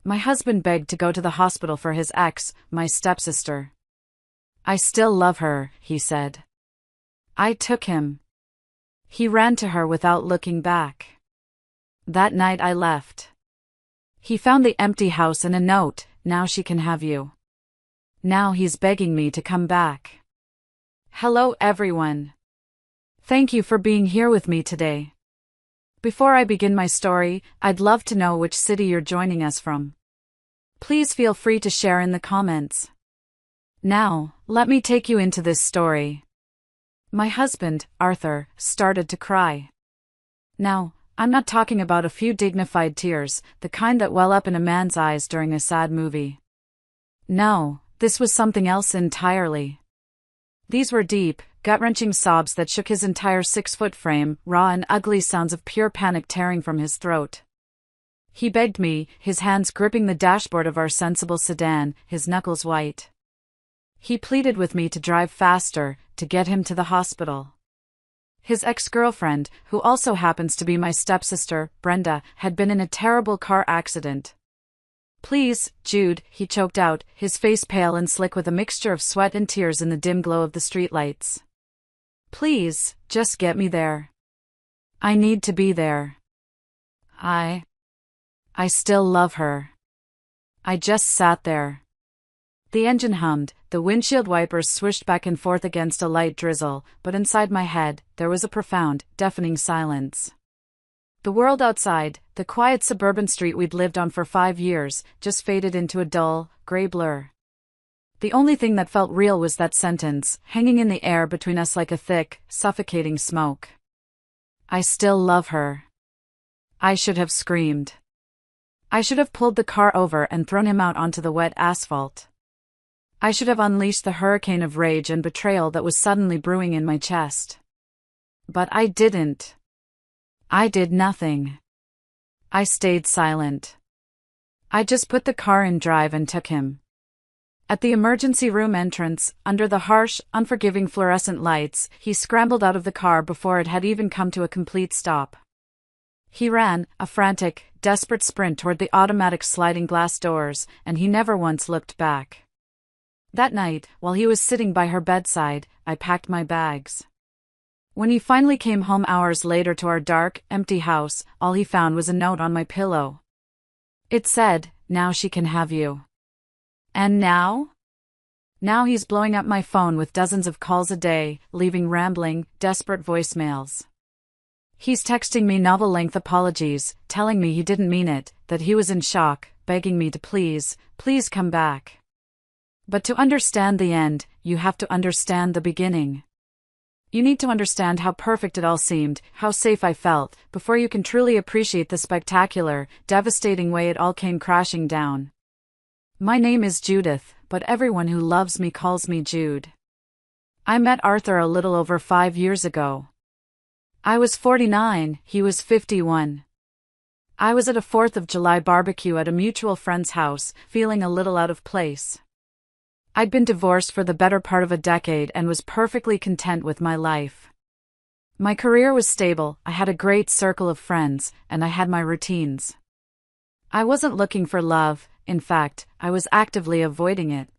My husband begged to go to the hospital for his ex, my stepsister. I still love her, he said. I took him. He ran to her without looking back. That night I left. He found the empty house and a note, "Now she can have you." Now he's begging me to come back. Hello everyone. Thank you for being here with me today. Before I begin my story, I'd love to know which city you're joining us from. Please feel free to share in the comments. Now, let me take you into this story. My husband, Arthur, started to cry. Now, I'm not talking about a few dignified tears, the kind that well up in a man's eyes during a sad movie. No, this was something else entirely. These were deep, gut-wrenching sobs that shook his entire 6-foot frame, raw and ugly sounds of pure panic tearing from his throat. He begged me, his hands gripping the dashboard of our sensible sedan, his knuckles white. He pleaded with me to drive faster, to get him to the hospital. His ex-girlfriend, who also happens to be my stepsister, Brenda, had been in a terrible car accident. "Please, Jude," he choked out, his face pale and slick with a mixture of sweat and tears in the dim glow of the streetlights. "Please, just get me there. I need to be there. I still love her." I just sat there. The engine hummed, the windshield wipers swished back and forth against a light drizzle, but inside my head, there was a profound, deafening silence. The world outside, the quiet suburban street we'd lived on for 5 years, just faded into a dull, gray blur. The only thing that felt real was that sentence, hanging in the air between us like a thick, suffocating smoke. I still love her. I should have screamed. I should have pulled the car over and thrown him out onto the wet asphalt. I should have unleashed the hurricane of rage and betrayal that was suddenly brewing in my chest. But I didn't. I did nothing. I stayed silent. I just put the car in drive and took him. At the emergency room entrance, under the harsh, unforgiving fluorescent lights, he scrambled out of the car before it had even come to a complete stop. He ran, a frantic, desperate sprint toward the automatic sliding glass doors, and he never once looked back. That night, while he was sitting by her bedside, I packed my bags. When he finally came home hours later to our dark, empty house, all he found was a note on my pillow. It said, "Now she can have you." And now? Now he's blowing up my phone with dozens of calls a day, leaving rambling, desperate voicemails. He's texting me novel-length apologies, telling me he didn't mean it, that he was in shock, begging me to please come back. But to understand the end, you have to understand the beginning. You need to understand how perfect it all seemed, how safe I felt, before you can truly appreciate the spectacular, devastating way it all came crashing down. My name is Judith, but everyone who loves me calls me Jude. I met Arthur a little over 5 years ago. I was 49, he was 51. I was at a 4th of July barbecue at a mutual friend's house, feeling a little out of place. I'd been divorced for the better part of a decade and was perfectly content with my life. My career was stable, I had a great circle of friends, and I had my routines. I wasn't looking for love, in fact, I was actively avoiding it.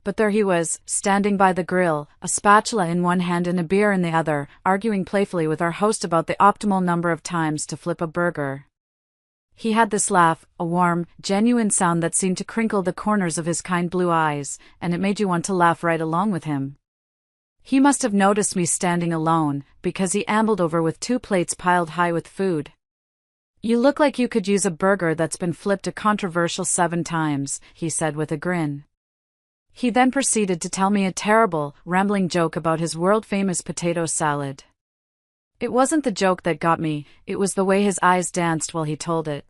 But there he was, standing by the grill, a spatula in one hand and a beer in the other, arguing playfully with our host about the optimal number of times to flip a burger. He had this laugh, a warm, genuine sound that seemed to crinkle the corners of his kind blue eyes, and it made you want to laugh right along with him. He must have noticed me standing alone, because he ambled over with 2 plates piled high with food. "You look like you could use a burger that's been flipped a controversial 7 times, he said with a grin. He then proceeded to tell me a terrible, rambling joke about his world-famous potato salad. It wasn't the joke that got me, it was the way his eyes danced while he told it.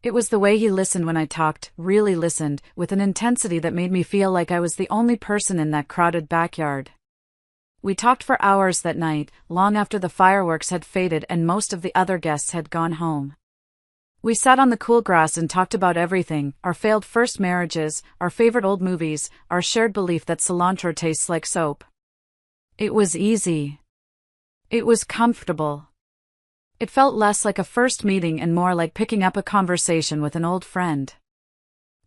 It was the way he listened when I talked, really listened, with an intensity that made me feel like I was the only person in that crowded backyard. We talked for hours that night, long after the fireworks had faded and most of the other guests had gone home. We sat on the cool grass and talked about everything, our failed first marriages, our favorite old movies, our shared belief that cilantro tastes like soap. It was easy. It was comfortable. It felt less like a first meeting and more like picking up a conversation with an old friend.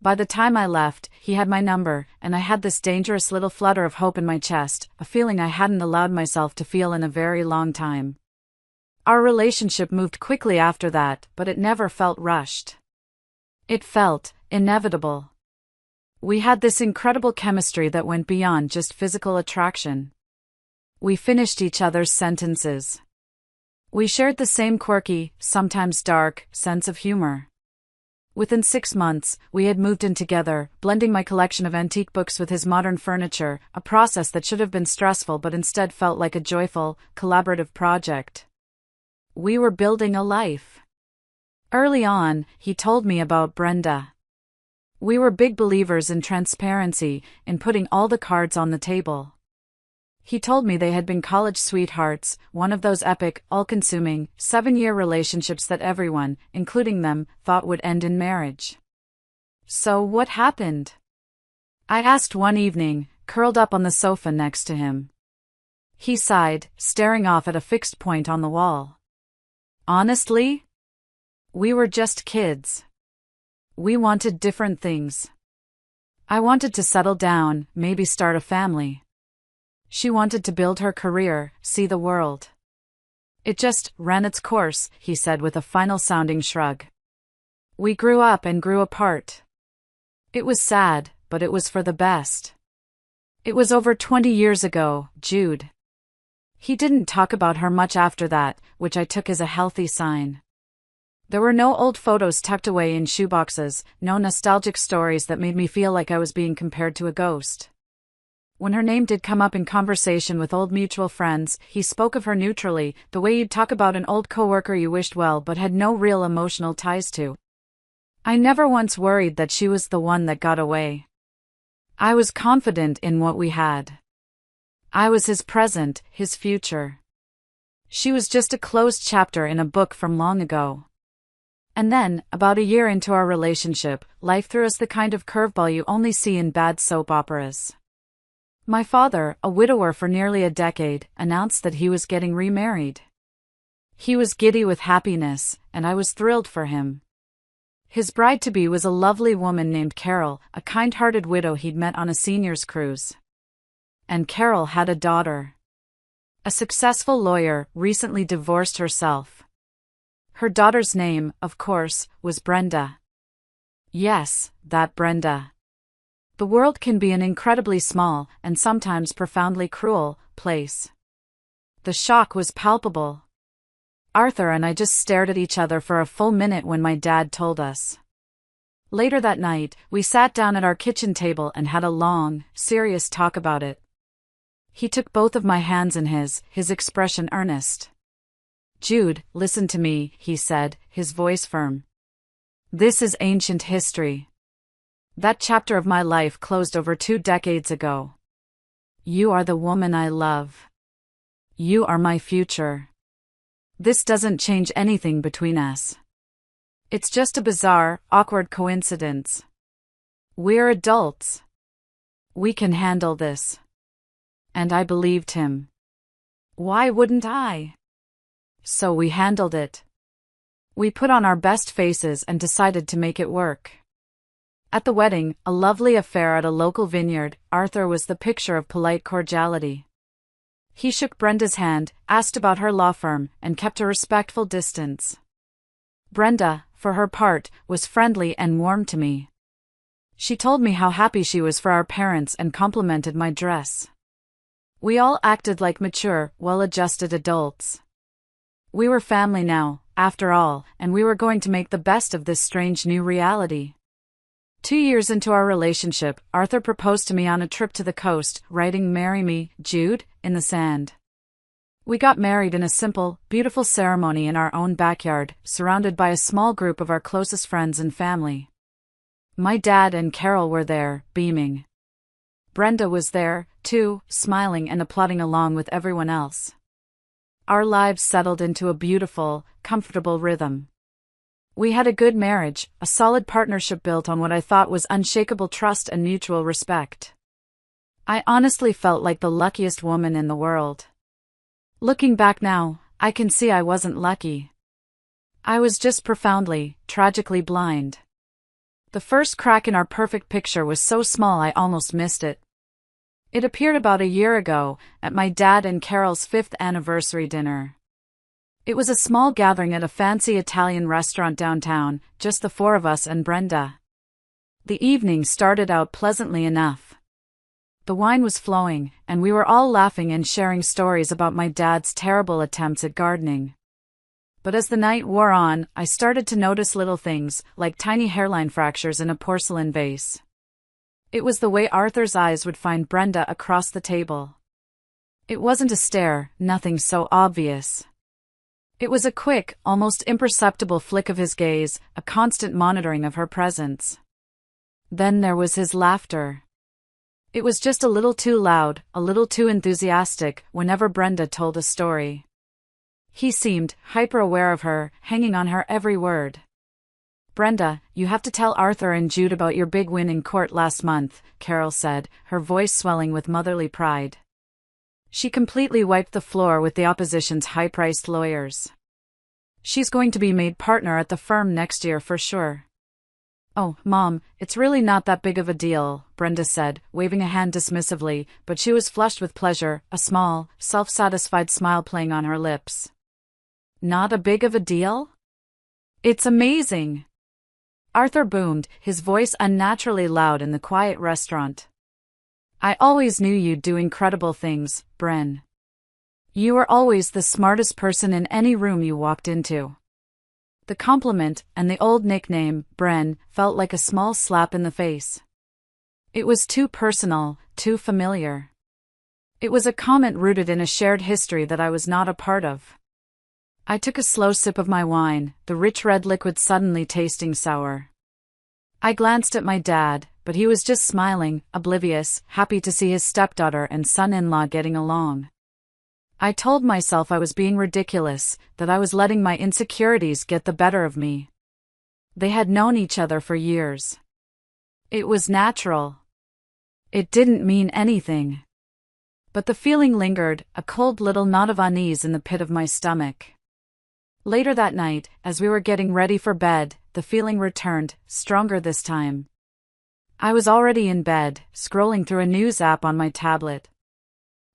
By the time I left, he had my number, and I had this dangerous little flutter of hope in my chest, a feeling I hadn't allowed myself to feel in a very long time. Our relationship moved quickly after that, but it never felt rushed. It felt inevitable. We had this incredible chemistry that went beyond just physical attraction. We finished each other's sentences. We shared the same quirky, sometimes dark, sense of humor. Within 6 months, we had moved in together, blending my collection of antique books with his modern furniture, a process that should have been stressful but instead felt like a joyful, collaborative project. We were building a life. Early on, he told me about Brenda. We were big believers in transparency, in putting all the cards on the table. He told me they had been college sweethearts, one of those epic, all-consuming, 7-year relationships that everyone, including them, thought would end in marriage. So what happened? I asked one evening, curled up on the sofa next to him. He sighed, staring off at a fixed point on the wall. Honestly? We were just kids. We wanted different things. I wanted to settle down, maybe start a family. She wanted to build her career, see the world. It just ran its course, he said with a final-sounding shrug. We grew up and grew apart. It was sad, but it was for the best. It was over 20 years ago, Jude. He didn't talk about her much after that, which I took as a healthy sign. There were no old photos tucked away in shoeboxes, no nostalgic stories that made me feel like I was being compared to a ghost. When her name did come up in conversation with old mutual friends, he spoke of her neutrally, the way you'd talk about an old coworker you wished well but had no real emotional ties to. I never once worried that she was the one that got away. I was confident in what we had. I was his present, his future. She was just a closed chapter in a book from long ago. And then, about a year into our relationship, life threw us the kind of curveball you only see in bad soap operas. My father, a widower for nearly a decade, announced that he was getting remarried. He was giddy with happiness, and I was thrilled for him. His bride-to-be was a lovely woman named Carol, a kind-hearted widow he'd met on a seniors' cruise. And Carol had a daughter. A successful lawyer, recently divorced herself. Her daughter's name, of course, was Brenda. Yes, that Brenda. The world can be an incredibly small, and sometimes profoundly cruel, place. The shock was palpable. Arthur and I just stared at each other for a full minute when my dad told us. Later that night, we sat down at our kitchen table and had a long, serious talk about it. He took both of my hands in his expression earnest. Jude, listen to me, he said, his voice firm. This is ancient history. That chapter of my life closed over 2 decades ago. You are the woman I love. You are my future. This doesn't change anything between us. It's just a bizarre, awkward coincidence. We're adults. We can handle this. And I believed him. Why wouldn't I? So we handled it. We put on our best faces and decided to make it work. At the wedding, a lovely affair at a local vineyard, Arthur was the picture of polite cordiality. He shook Brenda's hand, asked about her law firm, and kept a respectful distance. Brenda, for her part, was friendly and warm to me. She told me how happy she was for our parents and complimented my dress. We all acted like mature, well-adjusted adults. We were family now, after all, and we were going to make the best of this strange new reality. 2 years into our relationship, Arthur proposed to me on a trip to the coast, writing "Marry me, Jude," in the sand. We got married in a simple, beautiful ceremony in our own backyard, surrounded by a small group of our closest friends and family. My dad and Carol were there, beaming. Brenda was there, too, smiling and applauding along with everyone else. Our lives settled into a beautiful, comfortable rhythm. We had a good marriage, a solid partnership built on what I thought was unshakable trust and mutual respect. I honestly felt like the luckiest woman in the world. Looking back now, I can see I wasn't lucky. I was just profoundly, tragically blind. The first crack in our perfect picture was so small I almost missed it. It appeared about a year ago, at my dad and Carol's 5th anniversary dinner. It was a small gathering at a fancy Italian restaurant downtown, just the four of us and Brenda. The evening started out pleasantly enough. The wine was flowing, and we were all laughing and sharing stories about my dad's terrible attempts at gardening. But as the night wore on, I started to notice little things, like tiny hairline fractures in a porcelain vase. It was the way Arthur's eyes would find Brenda across the table. It wasn't a stare, nothing so obvious. It was a quick, almost imperceptible flick of his gaze, a constant monitoring of her presence. Then there was his laughter. It was just a little too loud, a little too enthusiastic, whenever Brenda told a story. He seemed hyper-aware of her, hanging on her every word. "Brenda, you have to tell Arthur and Jude about your big win in court last month," Carol said, her voice swelling with motherly pride. She completely wiped the floor with the opposition's high-priced lawyers. "She's going to be made partner at the firm next year for sure." "Oh, Mom, it's really not that big of a deal," Brenda said, waving a hand dismissively, but she was flushed with pleasure, a small, self-satisfied smile playing on her lips. "Not a big of a deal? It's amazing!" Arthur boomed, his voice unnaturally loud in the quiet restaurant. "I always knew you'd do incredible things, Bren. You were always the smartest person in any room you walked into." The compliment, and the old nickname, Bren, felt like a small slap in the face. It was too personal, too familiar. It was a comment rooted in a shared history that I was not a part of. I took a slow sip of my wine, the rich red liquid suddenly tasting sour. I glanced at my dad, but he was just smiling, oblivious, happy to see his stepdaughter and son-in-law getting along. I told myself I was being ridiculous, that I was letting my insecurities get the better of me. They had known each other for years. It was natural. It didn't mean anything. But the feeling lingered, a cold little knot of unease in the pit of my stomach. Later that night, as we were getting ready for bed, the feeling returned, stronger this time. I was already in bed, scrolling through a news app on my tablet.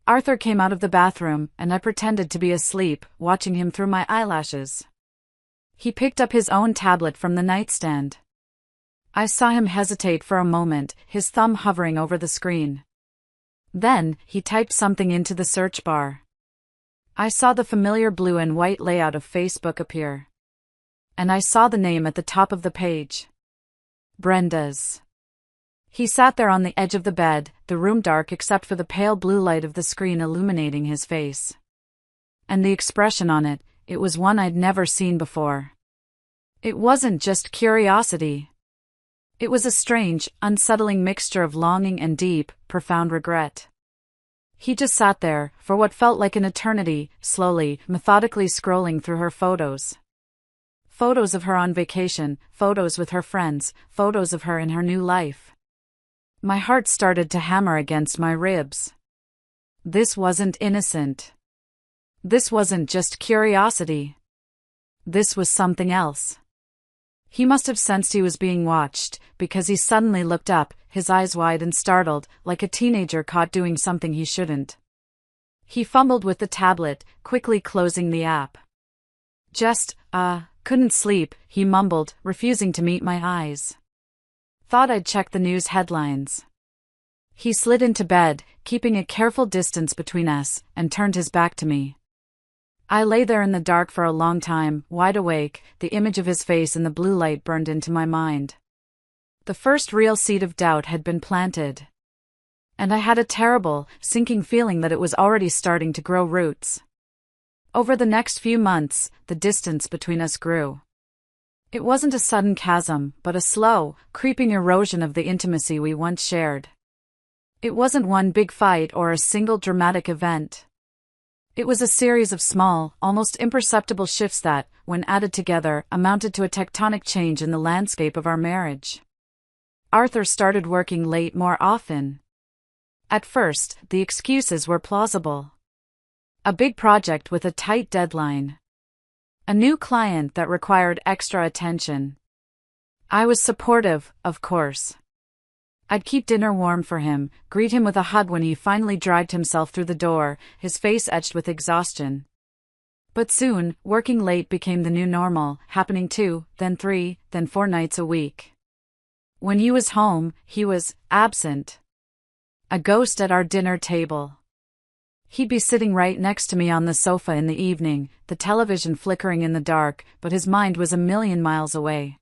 Arthur came out of the bathroom, and I pretended to be asleep, watching him through my eyelashes. He picked up his own tablet from the nightstand. I saw him hesitate for a moment, his thumb hovering over the screen. Then, he typed something into the search bar. I saw the familiar blue and white layout of Facebook appear. And I saw the name at the top of the page. Brenda's. He sat there on the edge of the bed, the room dark except for the pale blue light of the screen illuminating his face. And the expression on it, it was one I'd never seen before. It wasn't just curiosity. It was a strange, unsettling mixture of longing and deep, profound regret. He just sat there, for what felt like an eternity, slowly, methodically scrolling through her photos. Photos of her on vacation, photos with her friends, photos of her in her new life. My heart started to hammer against my ribs. This wasn't innocent. This wasn't just curiosity. This was something else. He must have sensed he was being watched, because he suddenly looked up, his eyes wide and startled, like a teenager caught doing something he shouldn't. He fumbled with the tablet, quickly closing the app. Couldn't sleep," he mumbled, refusing to meet my eyes. "Thought I'd check the news headlines." He slid into bed, keeping a careful distance between us, and turned his back to me. I lay there in the dark for a long time, wide awake, the image of his face in the blue light burned into my mind. The first real seed of doubt had been planted. And I had a terrible, sinking feeling that it was already starting to grow roots. Over the next few months, the distance between us grew. It wasn't a sudden chasm, but a slow, creeping erosion of the intimacy we once shared. It wasn't one big fight or a single dramatic event. It was a series of small, almost imperceptible shifts that, when added together, amounted to a tectonic change in the landscape of our marriage. Arthur started working late more often. At first, the excuses were plausible. A big project with a tight deadline. A new client that required extra attention. I was supportive, of course. I'd keep dinner warm for him, greet him with a hug when he finally dragged himself through the door, his face etched with exhaustion. But soon, working late became the new normal, happening 2, then 3, then 4 nights a week. When he was home, he was absent. A ghost at our dinner table. He'd be sitting right next to me on the sofa in the evening, the television flickering in the dark, but his mind was a million miles away.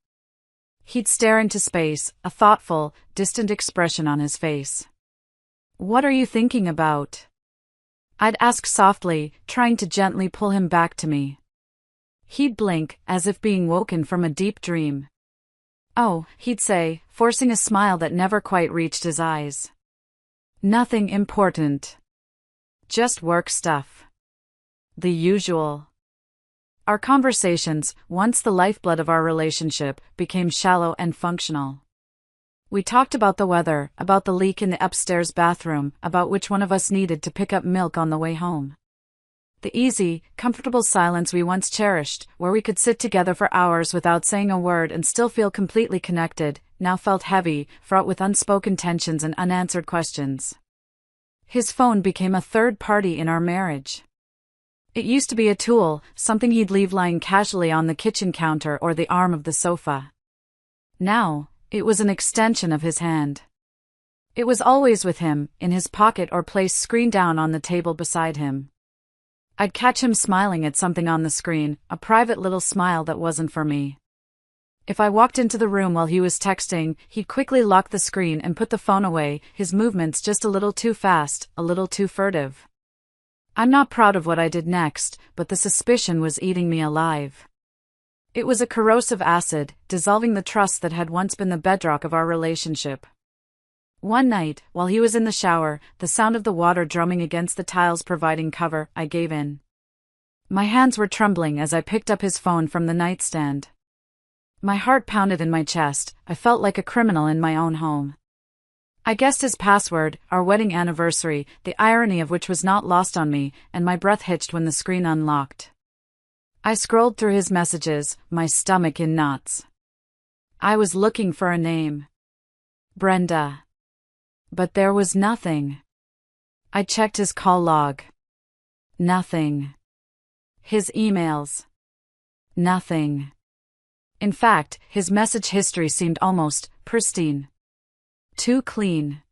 He'd stare into space, a thoughtful, distant expression on his face. "What are you thinking about?" I'd ask softly, trying to gently pull him back to me. He'd blink, as if being woken from a deep dream. "Oh," he'd say, forcing a smile that never quite reached his eyes. "Nothing important. Just work stuff. The usual." Our conversations, once the lifeblood of our relationship, became shallow and functional. We talked about the weather, about the leak in the upstairs bathroom, about which one of us needed to pick up milk on the way home. The easy, comfortable silence we once cherished, where we could sit together for hours without saying a word and still feel completely connected, now felt heavy, fraught with unspoken tensions and unanswered questions. His phone became a third party in our marriage. It used to be a tool, something he'd leave lying casually on the kitchen counter or the arm of the sofa. Now, it was an extension of his hand. It was always with him, in his pocket or placed screen down on the table beside him. I'd catch him smiling at something on the screen, a private little smile that wasn't for me. If I walked into the room while he was texting, he'd quickly lock the screen and put the phone away, his movements just a little too fast, a little too furtive. I'm not proud of what I did next, but the suspicion was eating me alive. It was a corrosive acid, dissolving the trust that had once been the bedrock of our relationship. One night, while he was in the shower, the sound of the water drumming against the tiles providing cover, I gave in. My hands were trembling as I picked up his phone from the nightstand. My heart pounded in my chest, I felt like a criminal in my own home. I guessed his password, our wedding anniversary, the irony of which was not lost on me, and my breath hitched when the screen unlocked. I scrolled through his messages, my stomach in knots. I was looking for a name. Brenda. But there was nothing. I checked his call log. Nothing. His emails. Nothing. In fact, his message history seemed almost pristine. Too clean.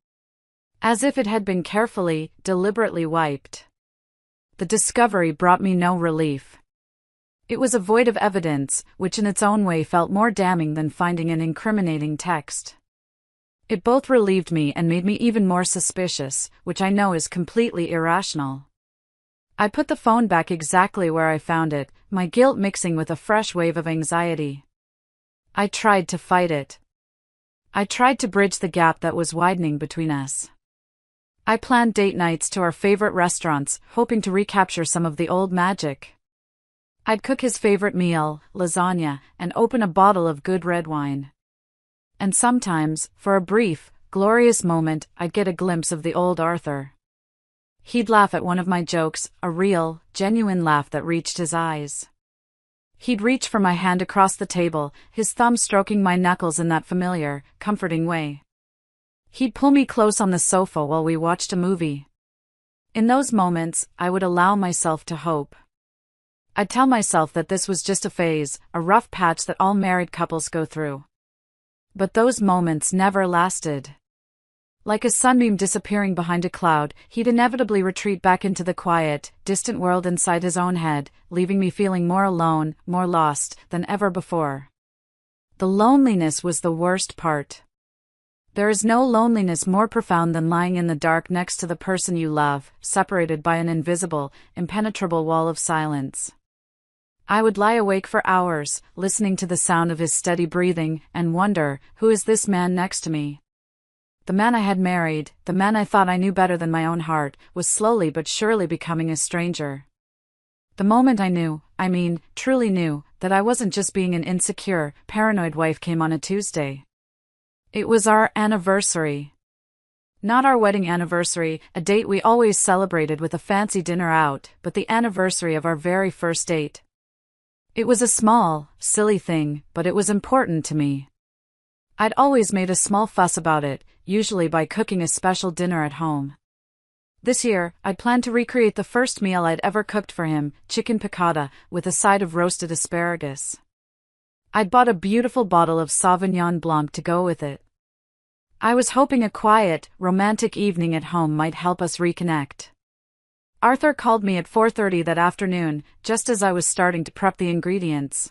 As if it had been carefully, deliberately wiped. The discovery brought me no relief. It was a void of evidence, which in its own way felt more damning than finding an incriminating text. It both relieved me and made me even more suspicious, which I know is completely irrational. I put the phone back exactly where I found it, my guilt mixing with a fresh wave of anxiety. I tried to fight it. I tried to bridge the gap that was widening between us. I planned date nights to our favorite restaurants, hoping to recapture some of the old magic. I'd cook his favorite meal, lasagna, and open a bottle of good red wine. And sometimes, for a brief, glorious moment, I'd get a glimpse of the old Arthur. He'd laugh at one of my jokes, a real, genuine laugh that reached his eyes. He'd reach for my hand across the table, his thumb stroking my knuckles in that familiar, comforting way. He'd pull me close on the sofa while we watched a movie. In those moments, I would allow myself to hope. I'd tell myself that this was just a phase, a rough patch that all married couples go through. But those moments never lasted. Like a sunbeam disappearing behind a cloud, he'd inevitably retreat back into the quiet, distant world inside his own head, leaving me feeling more alone, more lost, than ever before. The loneliness was the worst part. There is no loneliness more profound than lying in the dark next to the person you love, separated by an invisible, impenetrable wall of silence. I would lie awake for hours, listening to the sound of his steady breathing, and wonder, who is this man next to me? The man I had married, the man I thought I knew better than my own heart, was slowly but surely becoming a stranger. The moment I knew, truly knew, that I wasn't just being an insecure, paranoid wife came on a Tuesday. It was our anniversary. Not our wedding anniversary, a date we always celebrated with a fancy dinner out, but the anniversary of our very first date. It was a small, silly thing, but it was important to me. I'd always made a small fuss about it, usually by cooking a special dinner at home. This year, I'd planned to recreate the first meal I'd ever cooked for him, chicken piccata, with a side of roasted asparagus. I'd bought a beautiful bottle of Sauvignon Blanc to go with it. I was hoping a quiet, romantic evening at home might help us reconnect. Arthur called me at 4:30 that afternoon, just as I was starting to prep the ingredients.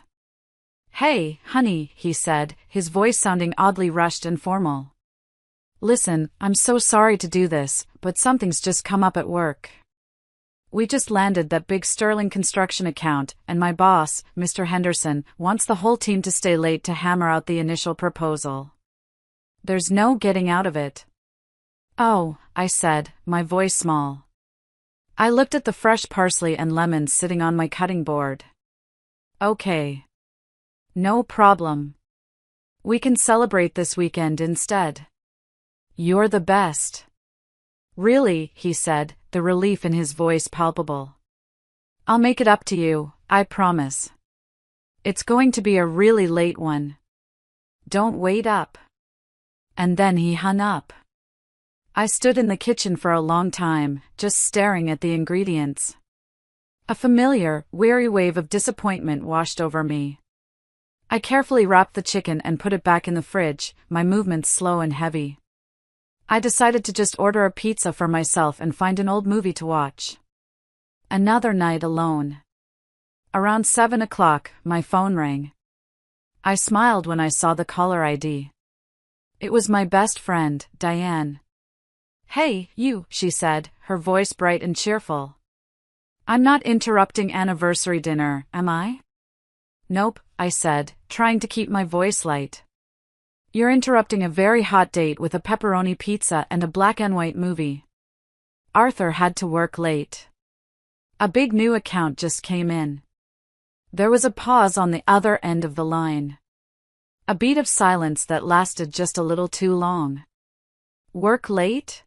"Hey, honey," he said, his voice sounding oddly rushed and formal. "Listen, I'm so sorry to do this, but something's just come up at work. We just landed that big Sterling construction account, and my boss, Mr. Henderson, wants the whole team to stay late to hammer out the initial proposal. There's no getting out of it." "Oh," I said, my voice small. I looked at the fresh parsley and lemons sitting on my cutting board. "Okay. No problem. We can celebrate this weekend instead." "You're the best." "Really," he said, the relief in his voice palpable. "I'll make it up to you, I promise. It's going to be a really late one. Don't wait up." And then he hung up. I stood in the kitchen for a long time, just staring at the ingredients. A familiar, weary wave of disappointment washed over me. I carefully wrapped the chicken and put it back in the fridge, my movements slow and heavy. I decided to just order a pizza for myself and find an old movie to watch. Another night alone. Around 7 o'clock, my phone rang. I smiled when I saw the caller ID. It was my best friend, Diane. "Hey, you," she said, her voice bright and cheerful. "I'm not interrupting anniversary dinner, am I?" "Nope," I said, trying to keep my voice light. "You're interrupting a very hot date with a pepperoni pizza and a black and white movie." Arthur had to work late. A big new account just came in. There was a pause on the other end of the line. A beat of silence that lasted just a little too long. "Work late?"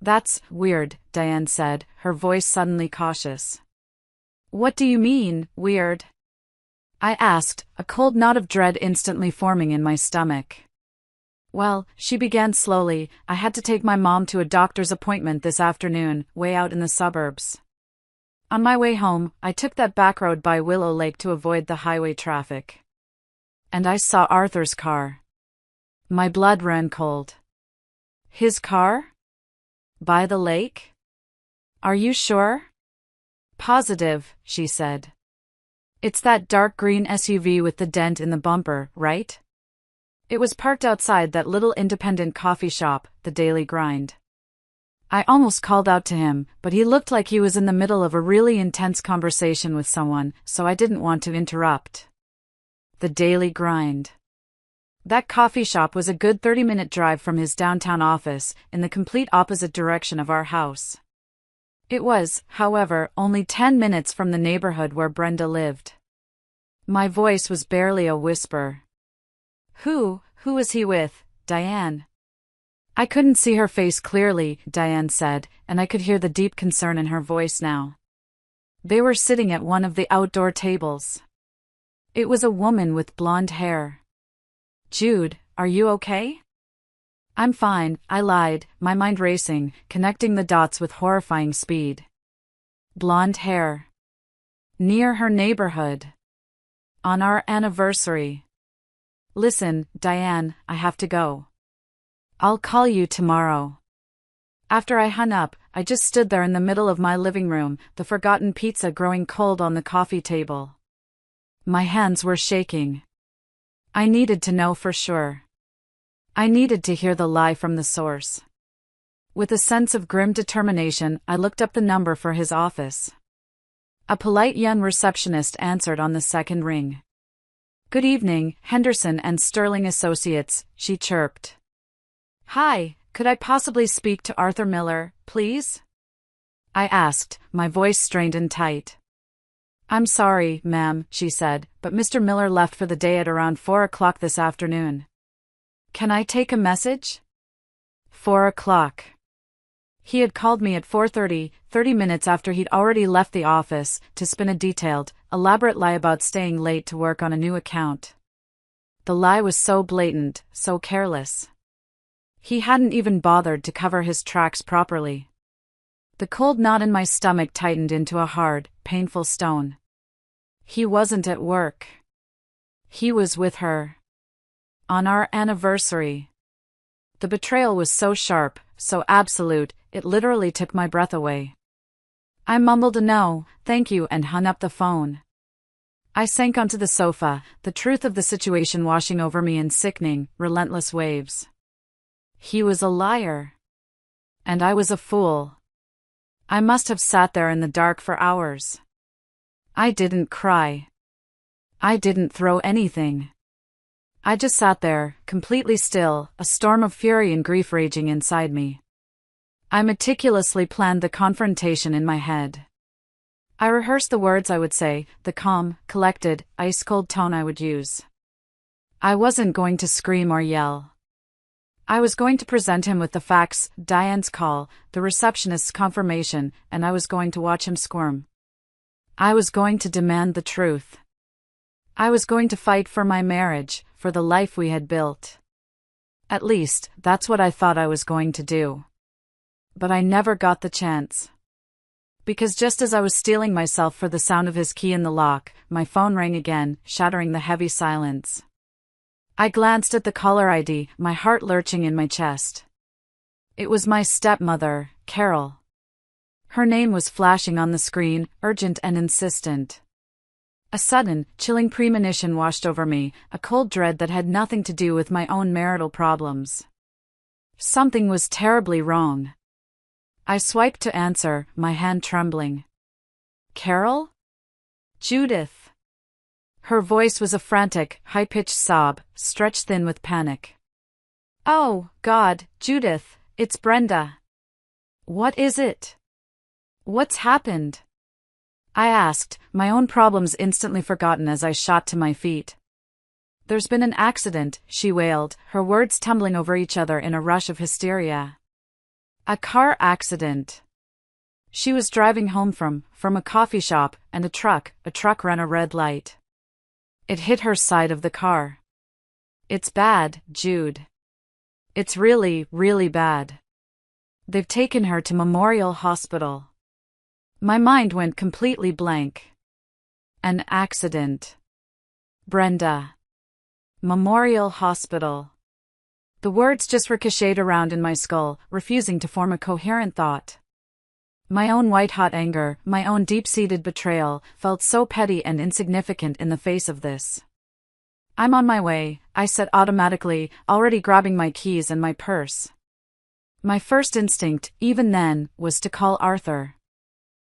"That's weird," Diane said, her voice suddenly cautious. "What do you mean, weird?" I asked, a cold knot of dread instantly forming in my stomach. "Well," she began slowly, "I had to take my mom to a doctor's appointment this afternoon, way out in the suburbs. On my way home, I took that back road by Willow Lake to avoid the highway traffic. And I saw Arthur's car. My blood ran cold." "His car? By the lake? Are you sure?" "Positive," she said. "It's that dark green SUV with the dent in the bumper, right? It was parked outside that little independent coffee shop, the Daily Grind." I almost called out to him, but he looked like he was in the middle of a really intense conversation with someone, so I didn't want to interrupt. The Daily Grind. That coffee shop was a good 30-minute drive from his downtown office, in the complete opposite direction of our house. It was, however, only 10 minutes from the neighborhood where Brenda lived. My voice was barely a whisper. Who was he with, Diane?" I couldn't see her face clearly, Diane said, and I could hear the deep concern in her voice now. They were sitting at one of the outdoor tables. It was a woman with blonde hair. "Jude, are you okay?" "I'm fine," I lied, my mind racing, connecting the dots with horrifying speed. Blonde hair. Near her neighborhood. On our anniversary. "Listen, Diane, I have to go. I'll call you tomorrow." After I hung up, I just stood there in the middle of my living room, the forgotten pizza growing cold on the coffee table. My hands were shaking. I needed to know for sure. I needed to hear the lie from the source. With a sense of grim determination, I looked up the number for his office. A polite young receptionist answered on the second ring. "Good evening, Henderson and Sterling Associates," she chirped. "Hi, could I possibly speak to Arthur Miller, please?" I asked, my voice strained and tight. "I'm sorry, ma'am," she said, "but Mr. Miller left for the day at around 4 o'clock this afternoon. Can I take a message?" 4 o'clock. He had called me at 4:30, 30 minutes after he'd already left the office, to spin a detailed, elaborate lie about staying late to work on a new account. The lie was so blatant, so careless. He hadn't even bothered to cover his tracks properly. The cold knot in my stomach tightened into a hard, painful stone. He wasn't at work. He was with her. On our anniversary. The betrayal was so sharp, so absolute, it literally took my breath away. I mumbled a no, thank you, and hung up the phone. I sank onto the sofa, the truth of the situation washing over me in sickening, relentless waves. He was a liar. And I was a fool. I must have sat there in the dark for hours. I didn't cry. I didn't throw anything. I just sat there, completely still, a storm of fury and grief raging inside me. I meticulously planned the confrontation in my head. I rehearsed the words I would say, the calm, collected, ice-cold tone I would use. I wasn't going to scream or yell. I was going to present him with the facts, Diane's call, the receptionist's confirmation, and I was going to watch him squirm. I was going to demand the truth. I was going to fight for my marriage, for the life we had built. At least, that's what I thought I was going to do. But I never got the chance. Because just as I was steeling myself for the sound of his key in the lock, my phone rang again, shattering the heavy silence. I glanced at the caller ID, my heart lurching in my chest. It was my stepmother, Carol. Her name was flashing on the screen, urgent and insistent. A sudden, chilling premonition washed over me, a cold dread that had nothing to do with my own marital problems. Something was terribly wrong. I swiped to answer, my hand trembling. Carol? Judith. Her voice was a frantic, high-pitched sob, stretched thin with panic. Oh, God, Judith, it's Brenda. What is it? What's happened? I asked, my own problems instantly forgotten as I shot to my feet. There's been an accident, she wailed, her words tumbling over each other in a rush of hysteria. A car accident. She was driving home from a coffee shop, and a truck ran a red light. It hit her side of the car. It's bad, Jude. It's really, really bad. They've taken her to Memorial Hospital. My mind went completely blank. An accident. Brenda. Memorial Hospital. The words just ricocheted around in my skull, refusing to form a coherent thought. My own white-hot anger, my own deep-seated betrayal, felt so petty and insignificant in the face of this. I'm on my way, I said automatically, already grabbing my keys and my purse. My first instinct, even then, was to call Arthur.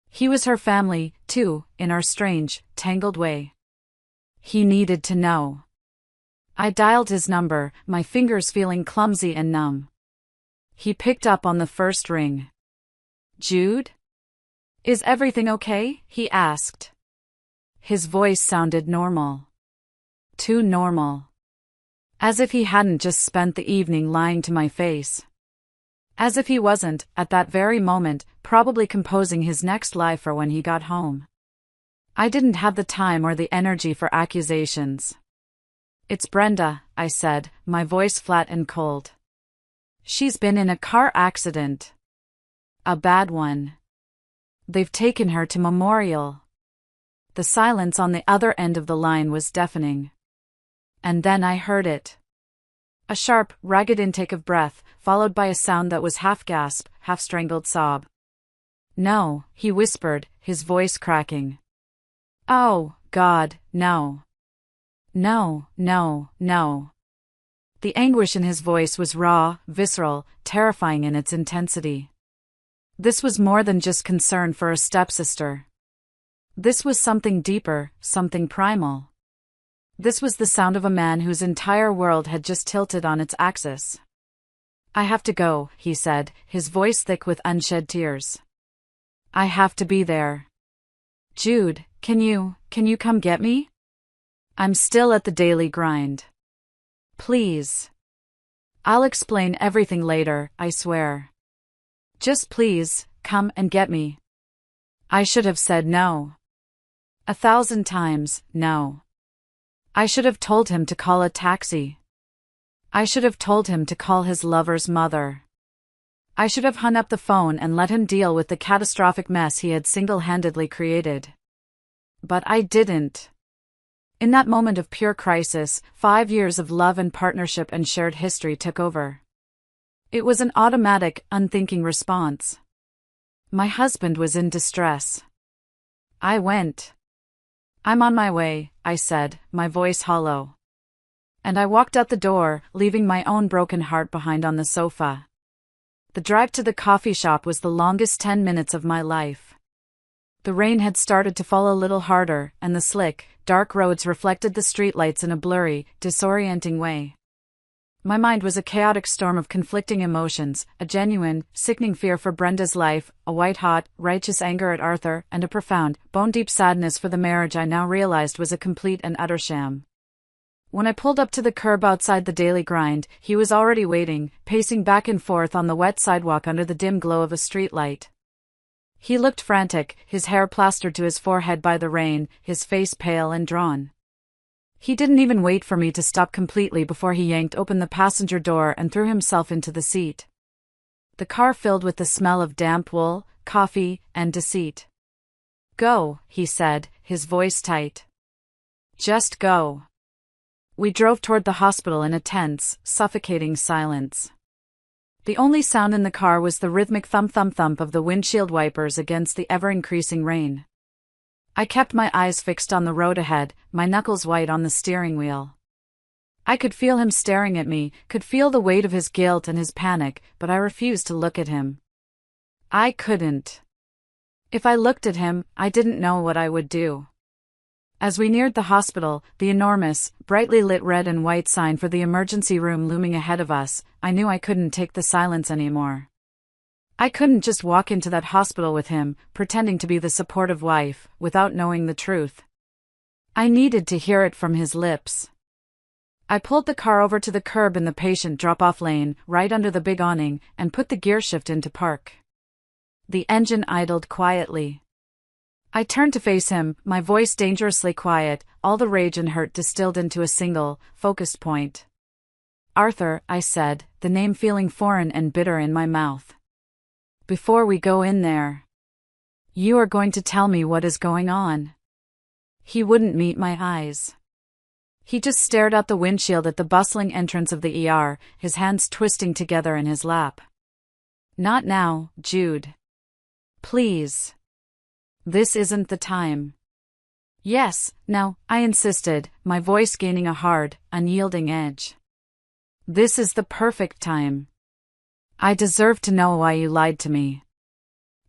He was her family, too, in our strange, tangled way. He needed to know. I dialed his number, my fingers feeling clumsy and numb. He picked up on the first ring. Jude? Is everything okay? He asked. His voice sounded normal. Too normal. As if he hadn't just spent the evening lying to my face. As if he wasn't, at that very moment, probably composing his next lie for when he got home. I didn't have the time or the energy for accusations. It's Brenda, I said, my voice flat and cold. She's been in a car accident. A bad one. They've taken her to Memorial. The silence on the other end of the line was deafening. And then I heard it. A sharp, ragged intake of breath, followed by a sound that was half gasp, half strangled sob. No, he whispered, his voice cracking. Oh, God, no. No, no, no. The anguish in his voice was raw, visceral, terrifying in its intensity. This was more than just concern for a stepsister. This was something deeper, something primal. This was the sound of a man whose entire world had just tilted on its axis. I have to go, he said, his voice thick with unshed tears. I have to be there. Jude, can you come get me? I'm still at the daily grind. Please. I'll explain everything later, I swear. Just please, come and get me. I should have said no. 1,000 times, no. I should have told him to call a taxi. I should have told him to call his lover's mother. I should have hung up the phone and let him deal with the catastrophic mess he had single-handedly created. But I didn't. In that moment of pure crisis, 5 years of love and partnership and shared history took over. It was an automatic, unthinking response. My husband was in distress. I went. "I'm on my way," I said, my voice hollow. And I walked out the door, leaving my own broken heart behind on the sofa. The drive to the coffee shop was the longest 10 minutes of my life. The rain had started to fall a little harder, and the slick, dark roads reflected the streetlights in a blurry, disorienting way. My mind was a chaotic storm of conflicting emotions, a genuine, sickening fear for Brenda's life, a white-hot, righteous anger at Arthur, and a profound, bone-deep sadness for the marriage I now realized was a complete and utter sham. When I pulled up to the curb outside the Daily Grind, he was already waiting, pacing back and forth on the wet sidewalk under the dim glow of a streetlight. He looked frantic, his hair plastered to his forehead by the rain, his face pale and drawn. He didn't even wait for me to stop completely before he yanked open the passenger door and threw himself into the seat. The car filled with the smell of damp wool, coffee, and deceit. "Go," he said, his voice tight. "Just go." We drove toward the hospital in a tense, suffocating silence. The only sound in the car was the rhythmic thump-thump-thump of the windshield wipers against the ever-increasing rain. I kept my eyes fixed on the road ahead, my knuckles white on the steering wheel. I could feel him staring at me, could feel the weight of his guilt and his panic, but I refused to look at him. I couldn't. If I looked at him, I didn't know what I would do. As we neared the hospital, the enormous, brightly lit red and white sign for the emergency room looming ahead of us, I knew I couldn't take the silence anymore. I couldn't just walk into that hospital with him, pretending to be the supportive wife, without knowing the truth. I needed to hear it from his lips. I pulled the car over to the curb in the patient drop-off lane, right under the big awning, and put the gearshift into park. The engine idled quietly. I turned to face him, my voice dangerously quiet, all the rage and hurt distilled into a single, focused point. "Arthur," I said, the name feeling foreign and bitter in my mouth. "Before we go in there, you are going to tell me what is going on." He wouldn't meet my eyes. He just stared out the windshield at the bustling entrance of the ER, his hands twisting together in his lap. "Not now, Jude. Please. This isn't the time." "Yes, now," I insisted, my voice gaining a hard, unyielding edge. "This is the perfect time. I deserve to know why you lied to me.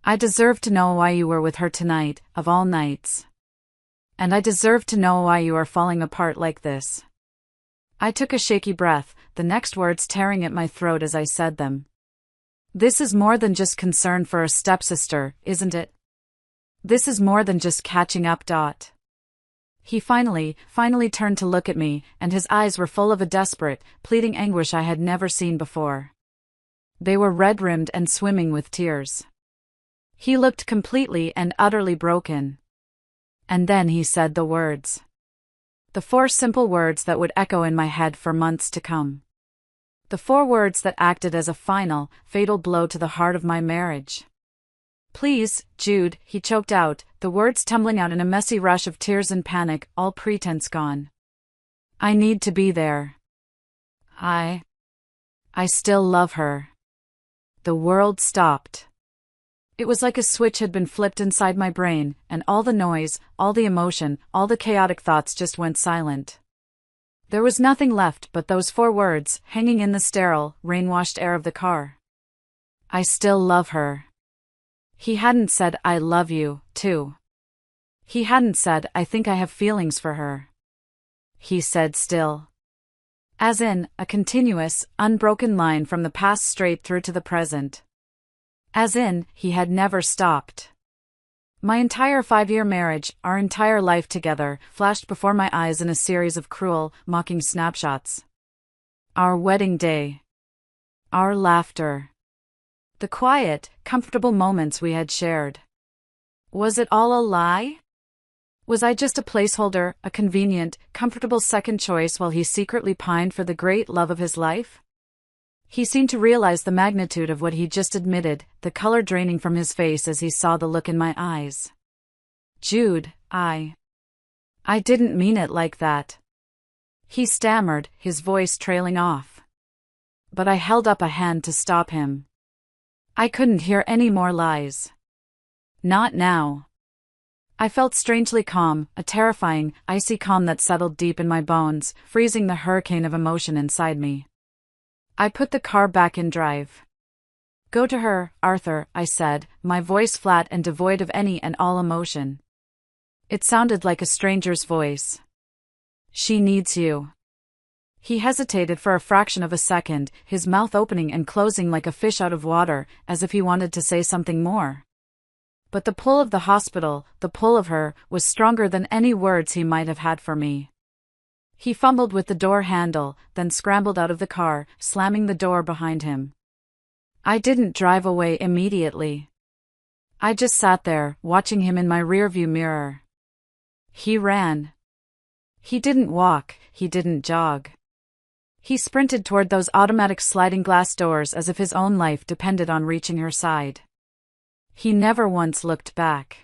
I deserve to know why you were with her tonight, of all nights. And I deserve to know why you are falling apart like this." I took a shaky breath, the next words tearing at my throat as I said them. "This is more than just concern for a stepsister, isn't it? This is more than just catching up. He finally turned to look at me, and his eyes were full of a desperate, pleading anguish I had never seen before. They were red-rimmed and swimming with tears. He looked completely and utterly broken. And then he said the words. The 4 simple words that would echo in my head for months to come. The 4 words that acted as a final, fatal blow to the heart of my marriage. "Please, Jude," he choked out, the words tumbling out in a messy rush of tears and panic, all pretense gone. "I need to be there. I still love her." The world stopped. It was like a switch had been flipped inside my brain, and all the noise, all the emotion, all the chaotic thoughts just went silent. There was nothing left but those 4 words, hanging in the sterile, rain-washed air of the car. I still love her. He hadn't said, "I love you, too." He hadn't said, "I think I have feelings for her." He said still. As in, a continuous, unbroken line from the past straight through to the present. As in, he had never stopped. My entire 5-year marriage, our entire life together, flashed before my eyes in a series of cruel, mocking snapshots. Our wedding day. Our laughter. The quiet, comfortable moments we had shared. Was it all a lie? Was I just a placeholder, a convenient, comfortable second choice while he secretly pined for the great love of his life? He seemed to realize the magnitude of what he just admitted, the color draining from his face as he saw the look in my eyes. Jude, I didn't mean it like that. He stammered, his voice trailing off. But I held up a hand to stop him. I couldn't hear any more lies. Not now. I felt strangely calm, a terrifying, icy calm that settled deep in my bones, freezing the hurricane of emotion inside me. I put the car back in drive. Go to her, Arthur, I said, my voice flat and devoid of any and all emotion. It sounded like a stranger's voice. She needs you. He hesitated for a fraction of a second, his mouth opening and closing like a fish out of water, as if he wanted to say something more. But the pull of the hospital, the pull of her, was stronger than any words he might have had for me. He fumbled with the door handle, then scrambled out of the car, slamming the door behind him. I didn't drive away immediately. I just sat there, watching him in my rearview mirror. He ran. He didn't walk, he didn't jog. He sprinted toward those automatic sliding glass doors as if his own life depended on reaching her side. He never once looked back.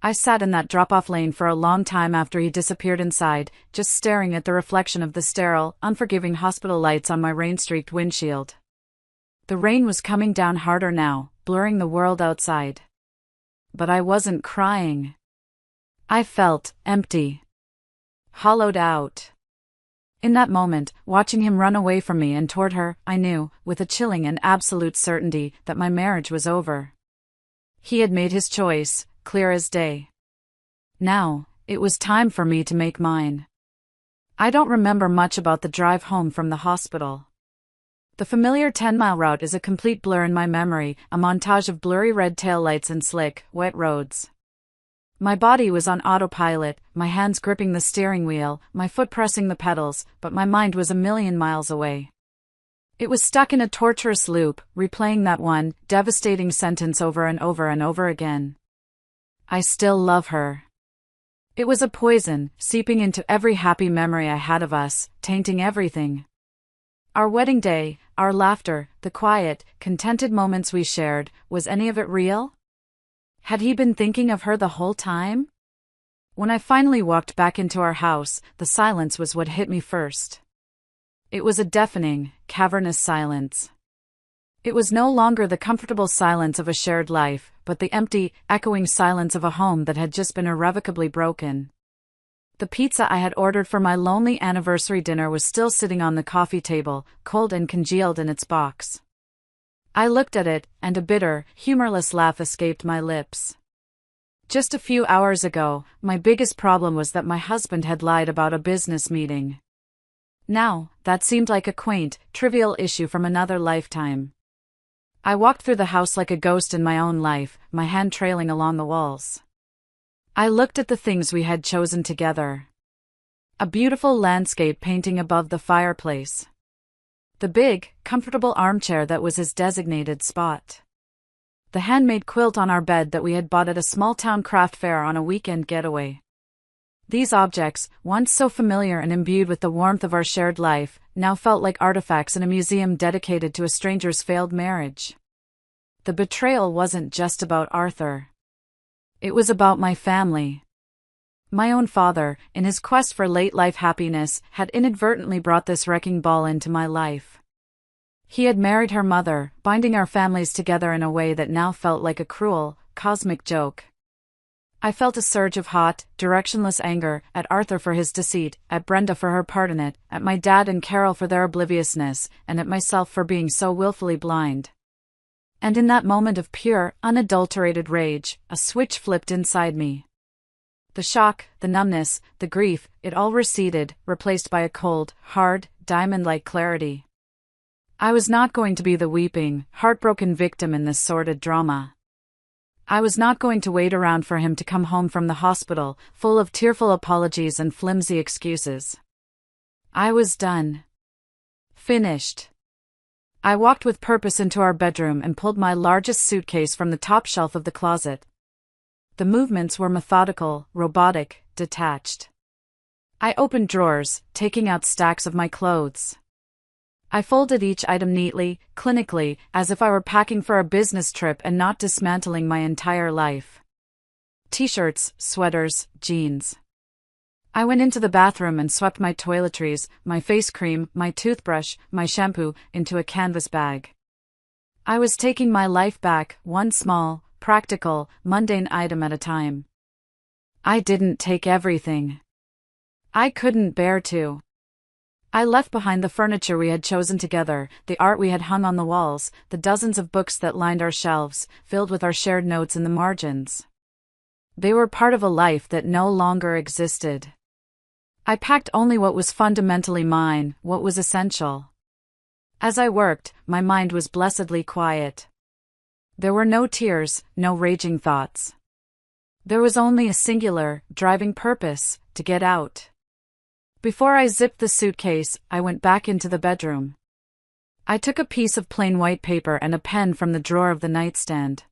I sat in that drop-off lane for a long time after he disappeared inside, just staring at the reflection of the sterile, unforgiving hospital lights on my rain-streaked windshield. The rain was coming down harder now, blurring the world outside. But I wasn't crying. I felt empty. Hollowed out. In that moment, watching him run away from me and toward her, I knew, with a chilling and absolute certainty, that my marriage was over. He had made his choice, clear as day. Now, it was time for me to make mine. I don't remember much about the drive home from the hospital. The familiar 10-mile route is a complete blur in my memory, a montage of blurry red taillights and slick, wet roads. My body was on autopilot, my hands gripping the steering wheel, my foot pressing the pedals, but my mind was a million miles away. It was stuck in a torturous loop, replaying that one devastating sentence over and over and over again. I still love her. It was a poison, seeping into every happy memory I had of us, tainting everything. Our wedding day, our laughter, the quiet, contented moments we shared, was any of it real? Had he been thinking of her the whole time? When I finally walked back into our house, the silence was what hit me first. It was a deafening, cavernous silence. It was no longer the comfortable silence of a shared life, but the empty, echoing silence of a home that had just been irrevocably broken. The pizza I had ordered for my lonely anniversary dinner was still sitting on the coffee table, cold and congealed in its box. I looked at it, and a bitter, humorless laugh escaped my lips. Just a few hours ago, my biggest problem was that my husband had lied about a business meeting. Now, that seemed like a quaint, trivial issue from another lifetime. I walked through the house like a ghost in my own life, my hand trailing along the walls. I looked at the things we had chosen together. A beautiful landscape painting above the fireplace. The big, comfortable armchair that was his designated spot. The handmade quilt on our bed that we had bought at a small-town craft fair on a weekend getaway. These objects, once so familiar and imbued with the warmth of our shared life, now felt like artifacts in a museum dedicated to a stranger's failed marriage. The betrayal wasn't just about Arthur. It was about my family. My own father, in his quest for late-life happiness, had inadvertently brought this wrecking ball into my life. He had married her mother, binding our families together in a way that now felt like a cruel, cosmic joke. I felt a surge of hot, directionless anger, at Arthur for his deceit, at Brenda for her part in it, at my dad and Carol for their obliviousness, and at myself for being so willfully blind. And in that moment of pure, unadulterated rage, a switch flipped inside me. The shock, the numbness, the grief, it all receded, replaced by a cold, hard, diamond-like clarity. I was not going to be the weeping, heartbroken victim in this sordid drama. I was not going to wait around for him to come home from the hospital, full of tearful apologies and flimsy excuses. I was done. Finished. I walked with purpose into our bedroom and pulled my largest suitcase from the top shelf of the closet. The movements were methodical, robotic, detached. I opened drawers, taking out stacks of my clothes. I folded each item neatly, clinically, as if I were packing for a business trip and not dismantling my entire life. T-shirts, sweaters, jeans. I went into the bathroom and swept my toiletries, my face cream, my toothbrush, my shampoo, into a canvas bag. I was taking my life back, one small, practical, mundane item at a time. I didn't take everything. I couldn't bear to. I left behind the furniture we had chosen together, the art we had hung on the walls, the dozens of books that lined our shelves, filled with our shared notes in the margins. They were part of a life that no longer existed. I packed only what was fundamentally mine, what was essential. As I worked, my mind was blessedly quiet. There were no tears, no raging thoughts. There was only a singular, driving purpose: to get out. Before I zipped the suitcase, I went back into the bedroom. I took a piece of plain white paper and a pen from the drawer of the nightstand.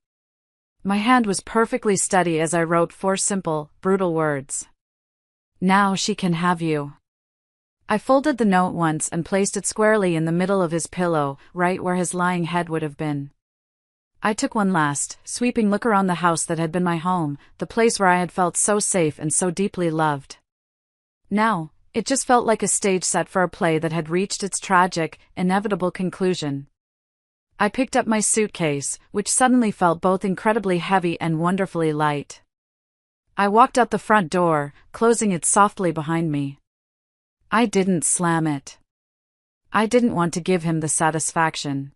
My hand was perfectly steady as I wrote 4 simple, brutal words. Now she can have you. I folded the note once and placed it squarely in the middle of his pillow, right where his lying head would have been. I took one last, sweeping look around the house that had been my home, the place where I had felt so safe and so deeply loved. Now, it just felt like a stage set for a play that had reached its tragic, inevitable conclusion. I picked up my suitcase, which suddenly felt both incredibly heavy and wonderfully light. I walked out the front door, closing it softly behind me. I didn't slam it. I didn't want to give him the satisfaction.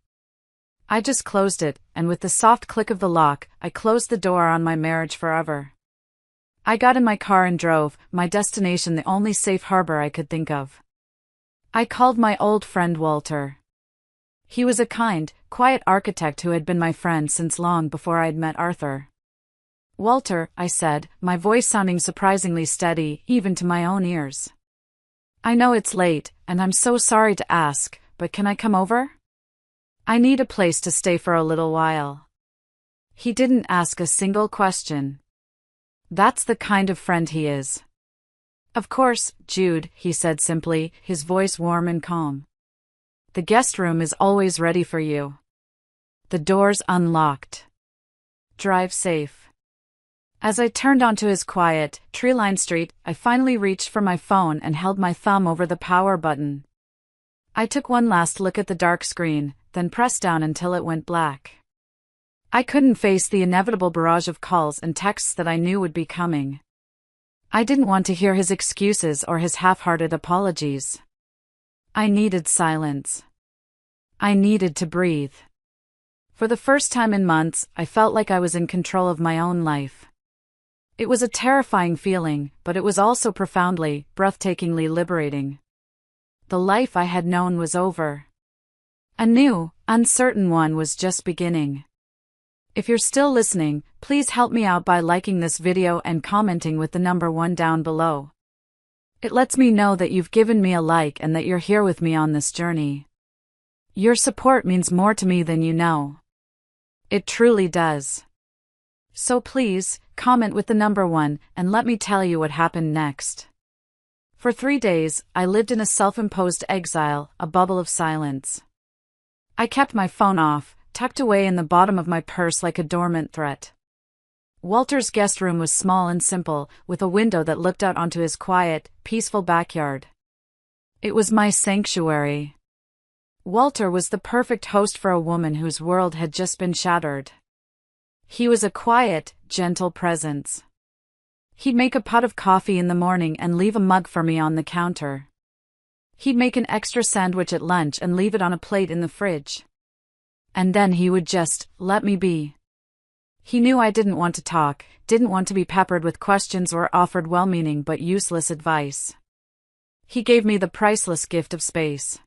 I just closed it, and with the soft click of the lock, I closed the door on my marriage forever. I got in my car and drove, my destination the only safe harbor I could think of. I called my old friend Walter. He was a kind, quiet architect who had been my friend since long before I'd met Arthur. Walter, I said, my voice sounding surprisingly steady, even to my own ears. I know it's late, and I'm so sorry to ask, but can I come over? I need a place to stay for a little while. He didn't ask a single question. That's the kind of friend he is. Of course, Jude, he said simply, his voice warm and calm. The guest room is always ready for you. The door's unlocked. Drive safe. As I turned onto his quiet, tree-lined street, I finally reached for my phone and held my thumb over the power button. I took one last look at the dark screen, then pressed down until it went black. I couldn't face the inevitable barrage of calls and texts that I knew would be coming. I didn't want to hear his excuses or his half-hearted apologies. I needed silence. I needed to breathe. For the first time in months, I felt like I was in control of my own life. It was a terrifying feeling, but it was also profoundly, breathtakingly liberating. The life I had known was over. A new, uncertain one was just beginning. If you're still listening, please help me out by liking this video and commenting with the number 1 down below. It lets me know that you've given me a like and that you're here with me on this journey. Your support means more to me than you know. It truly does. So please, comment with the number 1 and let me tell you what happened next. For 3 days, I lived in a self-imposed exile, a bubble of silence. I kept my phone off, tucked away in the bottom of my purse like a dormant threat. Walter's guest room was small and simple, with a window that looked out onto his quiet, peaceful backyard. It was my sanctuary. Walter was the perfect host for a woman whose world had just been shattered. He was a quiet, gentle presence. He'd make a pot of coffee in the morning and leave a mug for me on the counter. He'd make an extra sandwich at lunch and leave it on a plate in the fridge. And then he would just let me be. He knew I didn't want to talk, didn't want to be peppered with questions or offered well-meaning but useless advice. He gave me the priceless gift of space.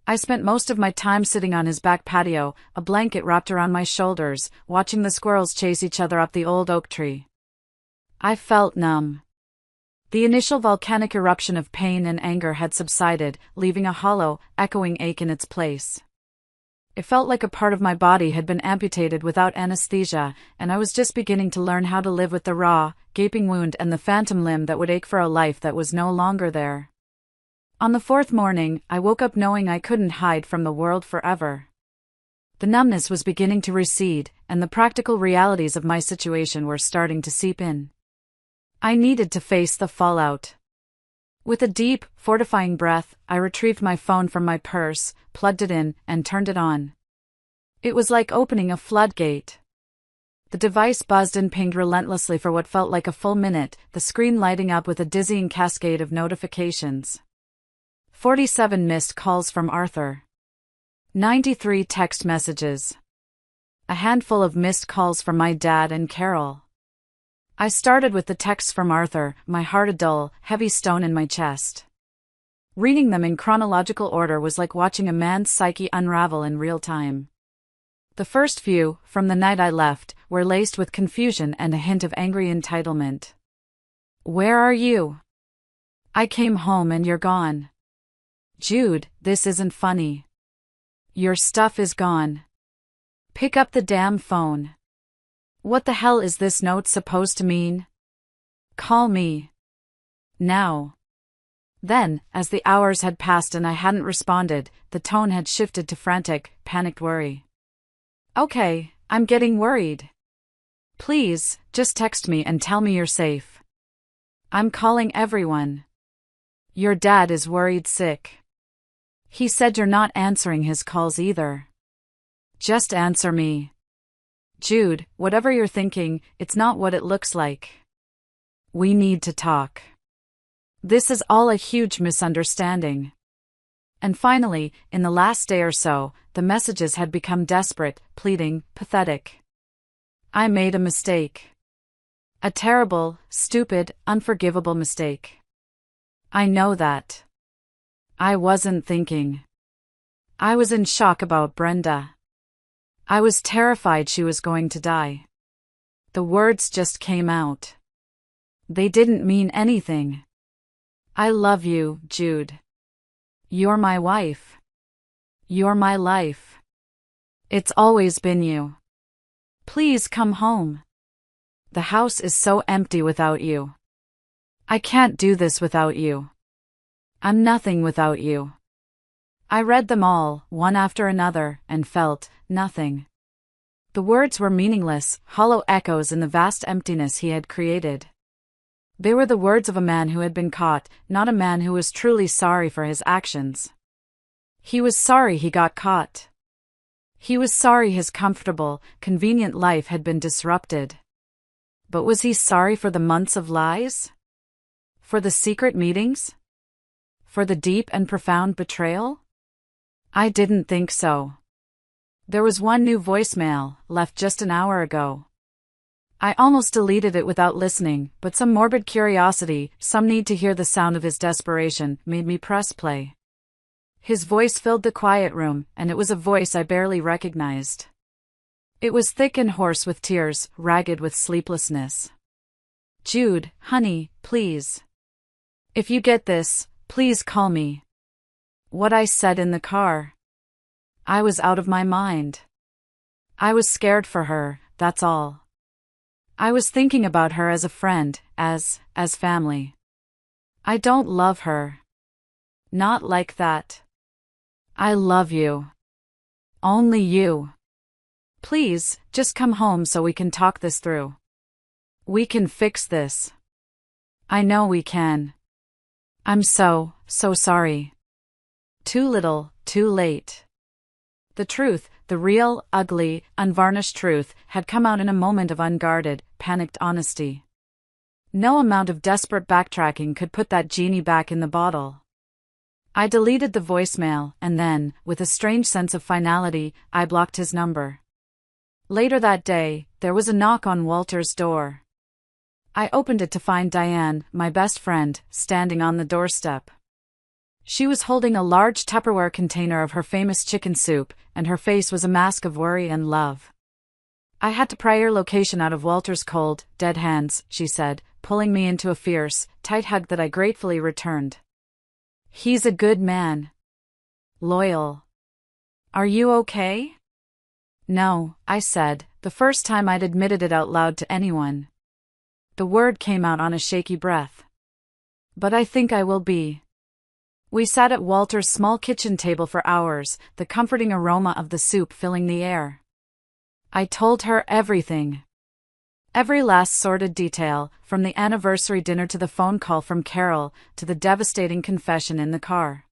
I spent most of my time sitting on his back patio, a blanket wrapped around my shoulders, watching the squirrels chase each other up the old oak tree. I felt numb. The initial volcanic eruption of pain and anger had subsided, leaving a hollow, echoing ache in its place. It felt like a part of my body had been amputated without anesthesia, and I was just beginning to learn how to live with the raw, gaping wound and the phantom limb that would ache for a life that was no longer there. On the fourth morning, I woke up knowing I couldn't hide from the world forever. The numbness was beginning to recede, and the practical realities of my situation were starting to seep in. I needed to face the fallout. With a deep, fortifying breath, I retrieved my phone from my purse, plugged it in, and turned it on. It was like opening a floodgate. The device buzzed and pinged relentlessly for what felt like a full minute, the screen lighting up with a dizzying cascade of notifications. 47 missed calls from Arthur. 93 text messages. A handful of missed calls from my dad and Carol. I started with the texts from Arthur, my heart a dull, heavy stone in my chest. Reading them in chronological order was like watching a man's psyche unravel in real time. The first few, from the night I left, were laced with confusion and a hint of angry entitlement. Where are you? I came home and you're gone. Jude, this isn't funny. Your stuff is gone. Pick up the damn phone. What the hell is this note supposed to mean? Call me. Now. Then, as the hours had passed and I hadn't responded, the tone had shifted to frantic, panicked worry. Okay, I'm getting worried. Please, just text me and tell me you're safe. I'm calling everyone. Your dad is worried sick. He said you're not answering his calls either. Just answer me. Jude, whatever you're thinking, it's not what it looks like. We need to talk. This is all a huge misunderstanding. And finally, in the last day or so, the messages had become desperate, pleading, pathetic. I made a mistake. A terrible, stupid, unforgivable mistake. I know that. I wasn't thinking. I was in shock about Brenda. I was terrified she was going to die. The words just came out. They didn't mean anything. I love you, Jude. You're my wife. You're my life. It's always been you. Please come home. The house is so empty without you. I can't do this without you. I'm nothing without you. I read them all, one after another, and felt nothing. The words were meaningless, hollow echoes in the vast emptiness he had created. They were the words of a man who had been caught, not a man who was truly sorry for his actions. He was sorry he got caught. He was sorry his comfortable, convenient life had been disrupted. But was he sorry for the months of lies? For the secret meetings? For the deep and profound betrayal? I didn't think so. There was one new voicemail, left just an hour ago. I almost deleted it without listening, but some morbid curiosity, some need to hear the sound of his desperation, made me press play. His voice filled the quiet room, and it was a voice I barely recognized. It was thick and hoarse with tears, ragged with sleeplessness. Jude, honey, please. If you get this, please call me. What I said in the car. I was out of my mind. I was scared for her, that's all. I was thinking about her as a friend, as family. I don't love her. Not like that. I love you. Only you. Please, just come home so we can talk this through. We can fix this. I know we can. I'm so sorry. Too little, too late. The truth, the real, ugly, unvarnished truth, had come out in a moment of unguarded, panicked honesty. No amount of desperate backtracking could put that genie back in the bottle. I deleted the voicemail, and then, with a strange sense of finality, I blocked his number. Later that day, there was a knock on Walter's door. I opened it to find Diane, my best friend, standing on the doorstep. She was holding a large Tupperware container of her famous chicken soup, and her face was a mask of worry and love. I had to pry your location out of Walter's cold, dead hands, she said, pulling me into a fierce, tight hug that I gratefully returned. He's a good man. Loyal. Are you okay? No, I said, the first time I'd admitted it out loud to anyone. The word came out on a shaky breath. But I think I will be. We sat at Walter's small kitchen table for hours, the comforting aroma of the soup filling the air. I told her everything. Every last sordid detail, from the anniversary dinner to the phone call from Carol, to the devastating confession in the car.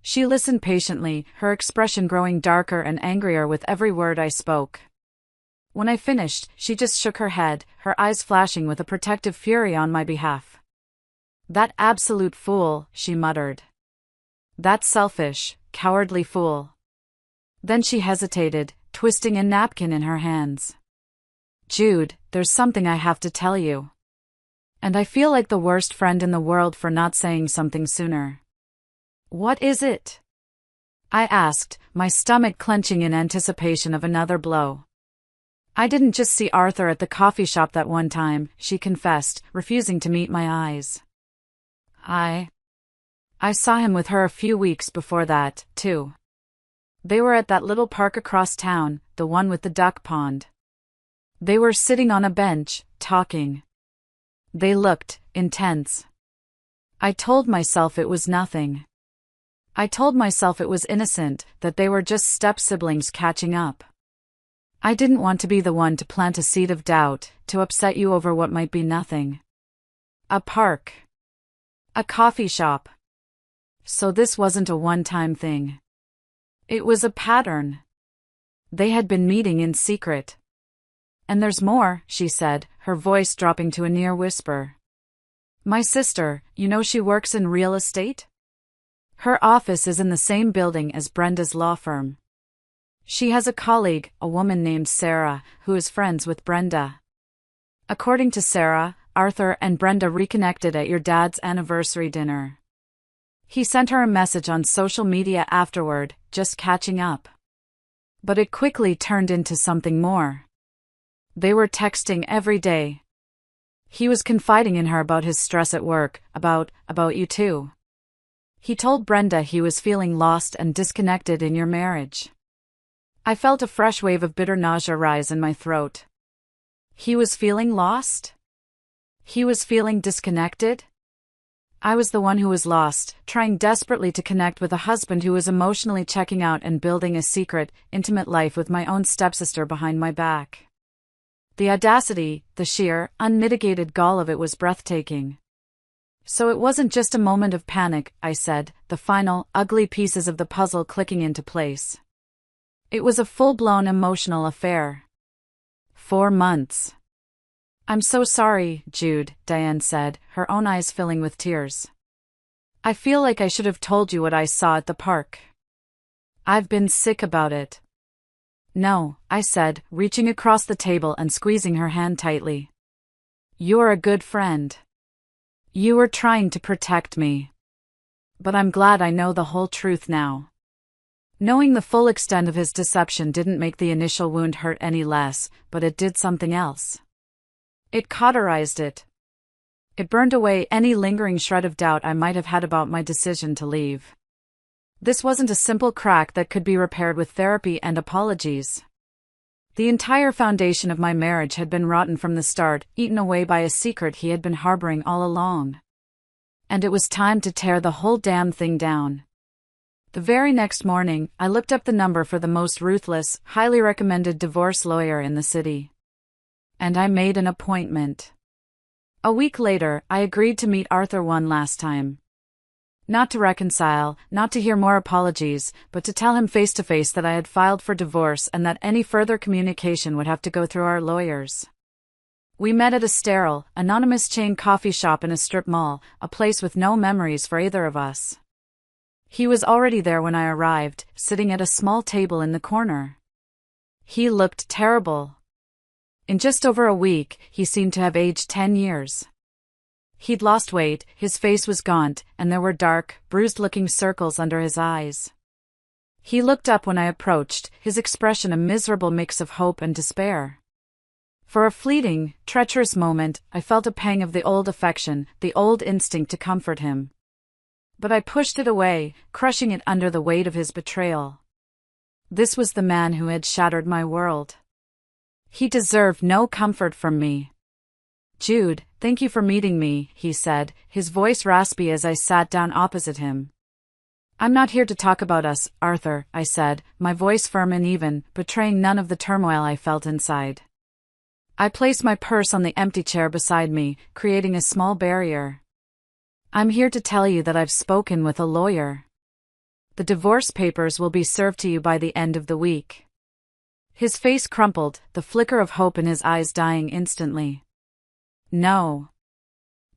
She listened patiently, her expression growing darker and angrier with every word I spoke. When I finished, she just shook her head, her eyes flashing with a protective fury on my behalf. That absolute fool, she muttered. That selfish, cowardly fool. Then she hesitated, twisting a napkin in her hands. Jude, there's something I have to tell you. And I feel like the worst friend in the world for not saying something sooner. What is it? I asked, my stomach clenching in anticipation of another blow. I didn't just see Arthur at the coffee shop that one time, she confessed, refusing to meet my eyes. I saw him with her a few weeks before that, too. They were at that little park across town, the one with the duck pond. They were sitting on a bench, talking. They looked intense. I told myself it was nothing. I told myself it was innocent, that they were just step-siblings catching up. I didn't want to be the one to plant a seed of doubt, to upset you over what might be nothing. A park. A coffee shop. So this wasn't a one-time thing. It was a pattern. They had been meeting in secret. And there's more, she said, her voice dropping to a near whisper. My sister, you know she works in real estate? Her office is in the same building as Brenda's law firm. She has a colleague, a woman named Sarah, who is friends with Brenda. According to Sarah, Arthur and Brenda reconnected at your dad's anniversary dinner. He sent her a message on social media afterward, just catching up. But it quickly turned into something more. They were texting every day. He was confiding in her about his stress at work, about you too. He told Brenda he was feeling lost and disconnected in your marriage. I felt a fresh wave of bitter nausea rise in my throat. He was feeling lost? He was feeling disconnected? I was the one who was lost, trying desperately to connect with a husband who was emotionally checking out and building a secret, intimate life with my own stepsister behind my back. The audacity, the sheer, unmitigated gall of it was breathtaking. So it wasn't just a moment of panic, I said, the final, ugly pieces of the puzzle clicking into place. It was a full-blown emotional affair. 4 months. I'm so sorry, Jude, Diane said, her own eyes filling with tears. I feel like I should have told you what I saw at the park. I've been sick about it. No, I said, reaching across the table and squeezing her hand tightly. You're a good friend. You were trying to protect me. But I'm glad I know the whole truth now. Knowing the full extent of his deception didn't make the initial wound hurt any less, but it did something else. It cauterized it. It burned away any lingering shred of doubt I might have had about my decision to leave. This wasn't a simple crack that could be repaired with therapy and apologies. The entire foundation of my marriage had been rotten from the start, eaten away by a secret he had been harboring all along. And it was time to tear the whole damn thing down. The very next morning, I looked up the number for the most ruthless, highly recommended divorce lawyer in the city. And I made an appointment. A week later, I agreed to meet Arthur one last time. Not to reconcile, not to hear more apologies, but to tell him face-to-face that I had filed for divorce and that any further communication would have to go through our lawyers. We met at a sterile, anonymous chain coffee shop in a strip mall, a place with no memories for either of us. He was already there when I arrived, sitting at a small table in the corner. He looked terrible. In just over a week, he seemed to have aged 10 years. He'd lost weight, his face was gaunt, and there were dark, bruised-looking circles under his eyes. He looked up when I approached, his expression a miserable mix of hope and despair. For a fleeting, treacherous moment, I felt a pang of the old affection, the old instinct to comfort him. But I pushed it away, crushing it under the weight of his betrayal. This was the man who had shattered my world. He deserved no comfort from me. "Jude, thank you for meeting me," he said, his voice raspy as I sat down opposite him. "I'm not here to talk about us, Arthur," I said, my voice firm and even, betraying none of the turmoil I felt inside. I placed my purse on the empty chair beside me, creating a small barrier. "I'm here to tell you that I've spoken with a lawyer. The divorce papers will be served to you by the end of the week." His face crumpled, the flicker of hope in his eyes dying instantly. "No.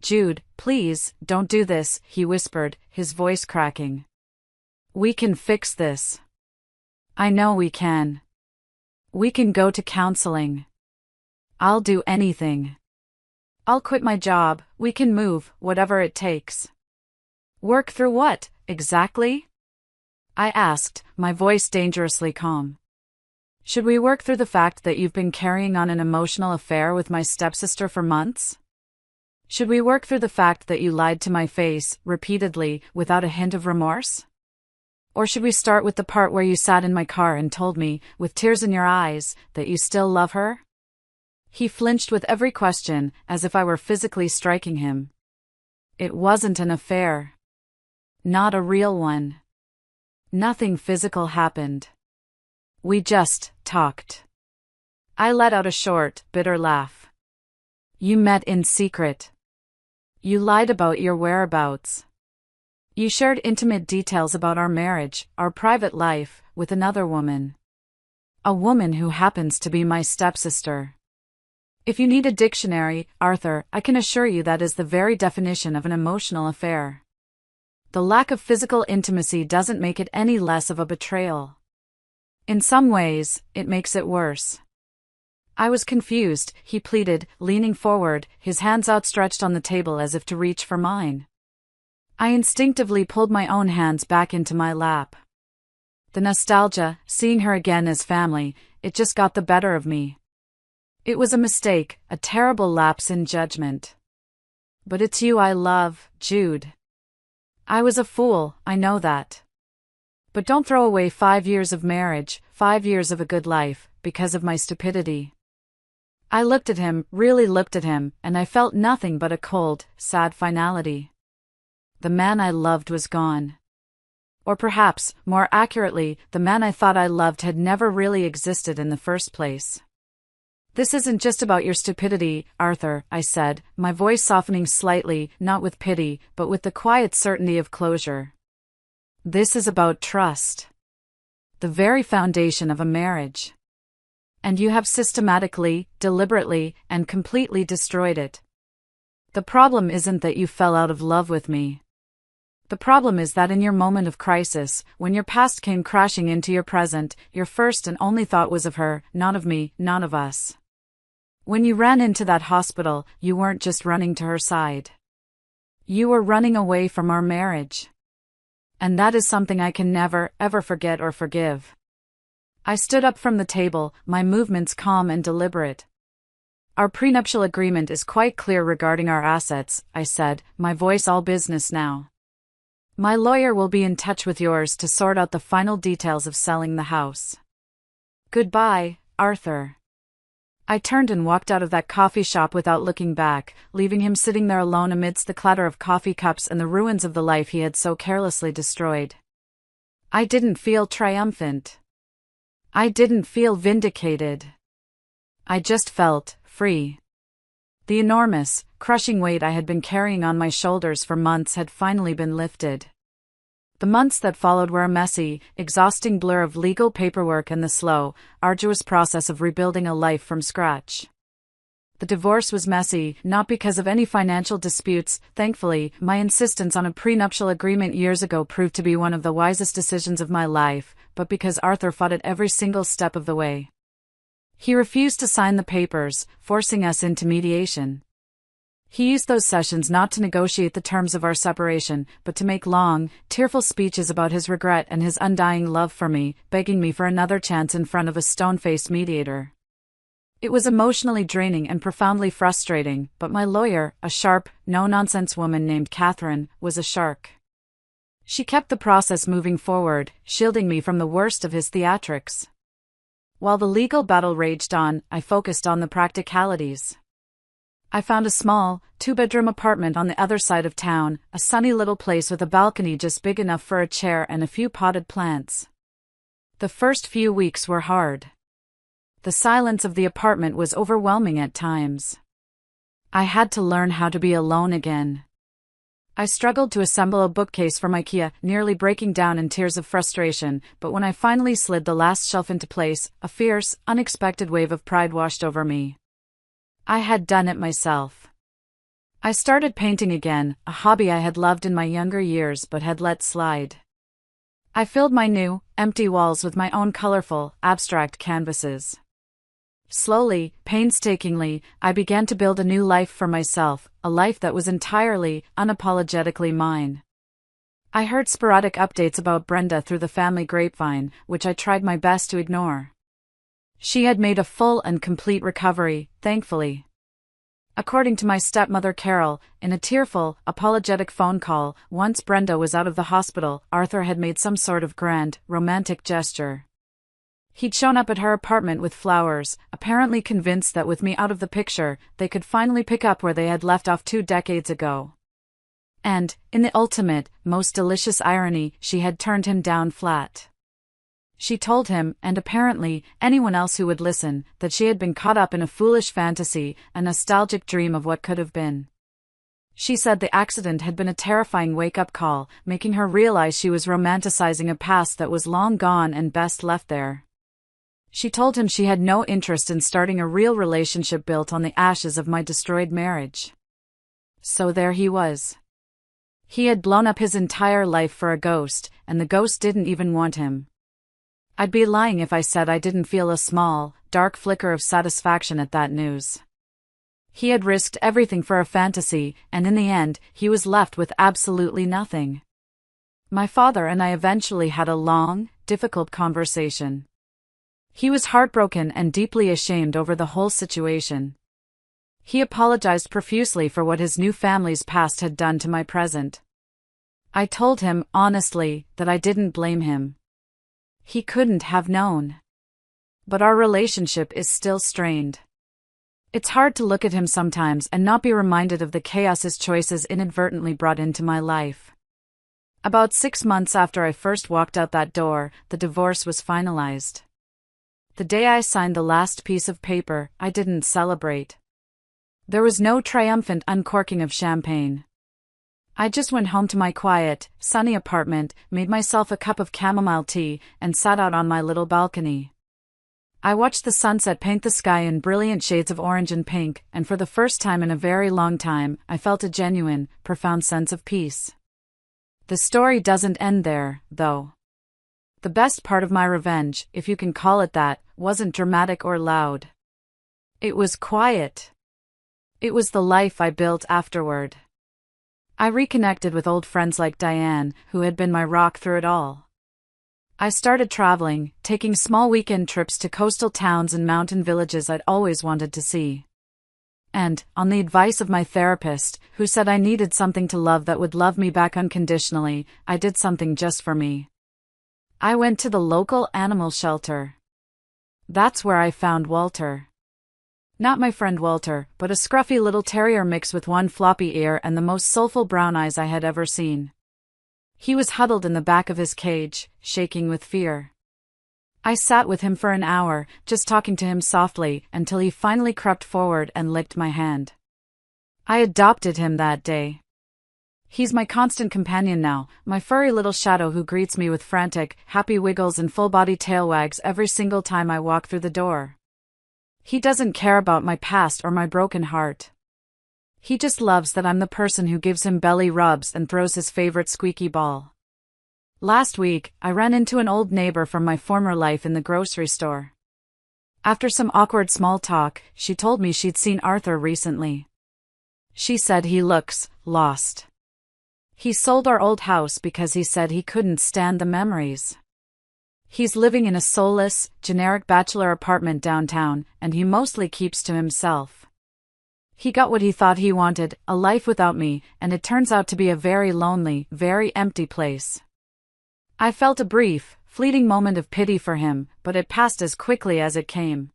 Jude, please, don't do this," he whispered, his voice cracking. "We can fix this. I know we can. We can go to counseling. I'll do anything. I'll quit my job, we can move, whatever it takes." "Work through what, exactly?" I asked, my voice dangerously calm. "Should we work through the fact that you've been carrying on an emotional affair with my stepsister for months? Should we work through the fact that you lied to my face, repeatedly, without a hint of remorse? Or should we start with the part where you sat in my car and told me, with tears in your eyes, that you still love her?" He flinched with every question, as if I were physically striking him. "It wasn't an affair. Not a real one. Nothing physical happened. We just talked." I let out a short, bitter laugh. "You met in secret. You lied about your whereabouts. You shared intimate details about our marriage, our private life, with another woman. A woman who happens to be my stepsister. If you need a dictionary, Arthur, I can assure you that is the very definition of an emotional affair. The lack of physical intimacy doesn't make it any less of a betrayal. In some ways, it makes it worse." I was confused, he pleaded, leaning forward, his hands outstretched on the table as if to reach for mine. I instinctively pulled my own hands back into my lap. The nostalgia, seeing her again as family, it just got the better of me. It was a mistake, a terrible lapse in judgment. "But it's you I love, Jude. I was a fool, I know that. But don't throw away 5 years of marriage, 5 years of a good life, because of my stupidity." I looked at him, really looked at him, and I felt nothing but a cold, sad finality. The man I loved was gone. Or perhaps, more accurately, the man I thought I loved had never really existed in the first place. "This isn't just about your stupidity, Arthur," I said, my voice softening slightly, not with pity, but with the quiet certainty of closure. "This is about trust. The very foundation of a marriage. And you have systematically, deliberately, and completely destroyed it. The problem isn't that you fell out of love with me. The problem is that in your moment of crisis, when your past came crashing into your present, your first and only thought was of her, not of me, not of us. When you ran into that hospital, you weren't just running to her side. You were running away from our marriage. And that is something I can never, ever forget or forgive." I stood up from the table, my movements calm and deliberate. "Our prenuptial agreement is quite clear regarding our assets," I said, my voice all business now. "My lawyer will be in touch with yours to sort out the final details of selling the house. Goodbye, Arthur." I turned and walked out of that coffee shop without looking back, leaving him sitting there alone amidst the clatter of coffee cups and the ruins of the life he had so carelessly destroyed. I didn't feel triumphant. I didn't feel vindicated. I just felt free. The enormous, crushing weight I had been carrying on my shoulders for months had finally been lifted. The months that followed were a messy, exhausting blur of legal paperwork and the slow, arduous process of rebuilding a life from scratch. The divorce was messy, not because of any financial disputes. Thankfully, my insistence on a prenuptial agreement years ago proved to be one of the wisest decisions of my life, but because Arthur fought it every single step of the way. He refused to sign the papers, forcing us into mediation. He used those sessions not to negotiate the terms of our separation, but to make long, tearful speeches about his regret and his undying love for me, begging me for another chance in front of a stone-faced mediator. It was emotionally draining and profoundly frustrating, but my lawyer, a sharp, no-nonsense woman named Catherine, was a shark. She kept the process moving forward, shielding me from the worst of his theatrics. While the legal battle raged on, I focused on the practicalities. I found a small, two-bedroom apartment on the other side of town, a sunny little place with a balcony just big enough for a chair and a few potted plants. The first few weeks were hard. The silence of the apartment was overwhelming at times. I had to learn how to be alone again. I struggled to assemble a bookcase from IKEA, nearly breaking down in tears of frustration, but when I finally slid the last shelf into place, a fierce, unexpected wave of pride washed over me. I had done it myself. I started painting again, a hobby I had loved in my younger years but had let slide. I filled my new, empty walls with my own colorful, abstract canvases. Slowly, painstakingly, I began to build a new life for myself, a life that was entirely, unapologetically mine. I heard sporadic updates about Brenda through the family grapevine, which I tried my best to ignore. She had made a full and complete recovery, thankfully. According to my stepmother Carol, in a tearful, apologetic phone call, once Brenda was out of the hospital, Arthur had made some sort of grand, romantic gesture. He'd shown up at her apartment with flowers, apparently convinced that with me out of the picture, they could finally pick up where they had left off 2 decades ago. And, in the ultimate, most delicious irony, she had turned him down flat. She told him, and apparently anyone else who would listen, that she had been caught up in a foolish fantasy, a nostalgic dream of what could have been. She said the accident had been a terrifying wake-up call, making her realize she was romanticizing a past that was long gone and best left there. She told him she had no interest in starting a real relationship built on the ashes of my destroyed marriage. So there he was. He had blown up his entire life for a ghost, and the ghost didn't even want him. I'd be lying if I said I didn't feel a small, dark flicker of satisfaction at that news. He had risked everything for a fantasy, and in the end, he was left with absolutely nothing. My father and I eventually had a long, difficult conversation. He was heartbroken and deeply ashamed over the whole situation. He apologized profusely for what his new family's past had done to my present. I told him, honestly, that I didn't blame him. He couldn't have known. But our relationship is still strained. It's hard to look at him sometimes and not be reminded of the chaos his choices inadvertently brought into my life. About 6 months after I first walked out that door, the divorce was finalized. The day I signed the last piece of paper, I didn't celebrate. There was no triumphant uncorking of champagne. I just went home to my quiet, sunny apartment, made myself a cup of chamomile tea, and sat out on my little balcony. I watched the sunset paint the sky in brilliant shades of orange and pink, and for the first time in a very long time, I felt a genuine, profound sense of peace. The story doesn't end there, though. The best part of my revenge, if you can call it that, wasn't dramatic or loud. It was quiet. It was the life I built afterward. I reconnected with old friends like Diane, who had been my rock through it all. I started traveling, taking small weekend trips to coastal towns and mountain villages I'd always wanted to see. And, on the advice of my therapist, who said I needed something to love that would love me back unconditionally, I did something just for me. I went to the local animal shelter. That's where I found Walter. Not my friend Walter, but a scruffy little terrier mix with one floppy ear and the most soulful brown eyes I had ever seen. He was huddled in the back of his cage, shaking with fear. I sat with him for an hour, just talking to him softly, until he finally crept forward and licked my hand. I adopted him that day. He's my constant companion now, my furry little shadow who greets me with frantic, happy wiggles and full-body tail wags every single time I walk through the door. He doesn't care about my past or my broken heart. He just loves that I'm the person who gives him belly rubs and throws his favorite squeaky ball. Last week, I ran into an old neighbor from my former life in the grocery store. After some awkward small talk, she told me she'd seen Arthur recently. She said he looks lost. He sold our old house because he said he couldn't stand the memories. He's living in a soulless, generic bachelor apartment downtown, and he mostly keeps to himself. He got what he thought he wanted, a life without me, and it turns out to be a very lonely, very empty place. I felt a brief, fleeting moment of pity for him, but it passed as quickly as it came.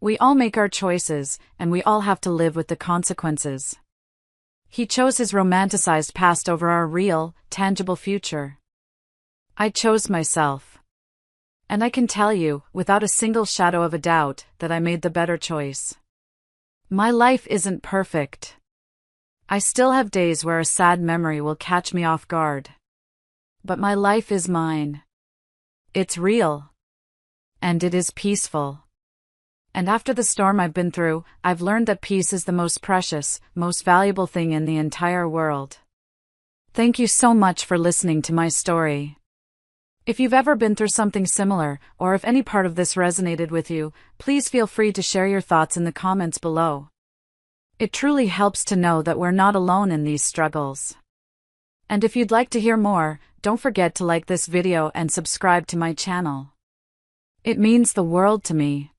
We all make our choices, and we all have to live with the consequences. He chose his romanticized past over our real, tangible future. I chose myself. And I can tell you, without a single shadow of a doubt, that I made the better choice. My life isn't perfect. I still have days where a sad memory will catch me off guard. But my life is mine. It's real. And it is peaceful. And after the storm I've been through, I've learned that peace is the most precious, most valuable thing in the entire world. Thank you so much for listening to my story. If you've ever been through something similar, or if any part of this resonated with you, please feel free to share your thoughts in the comments below. It truly helps to know that we're not alone in these struggles. And if you'd like to hear more, don't forget to like this video and subscribe to my channel. It means the world to me.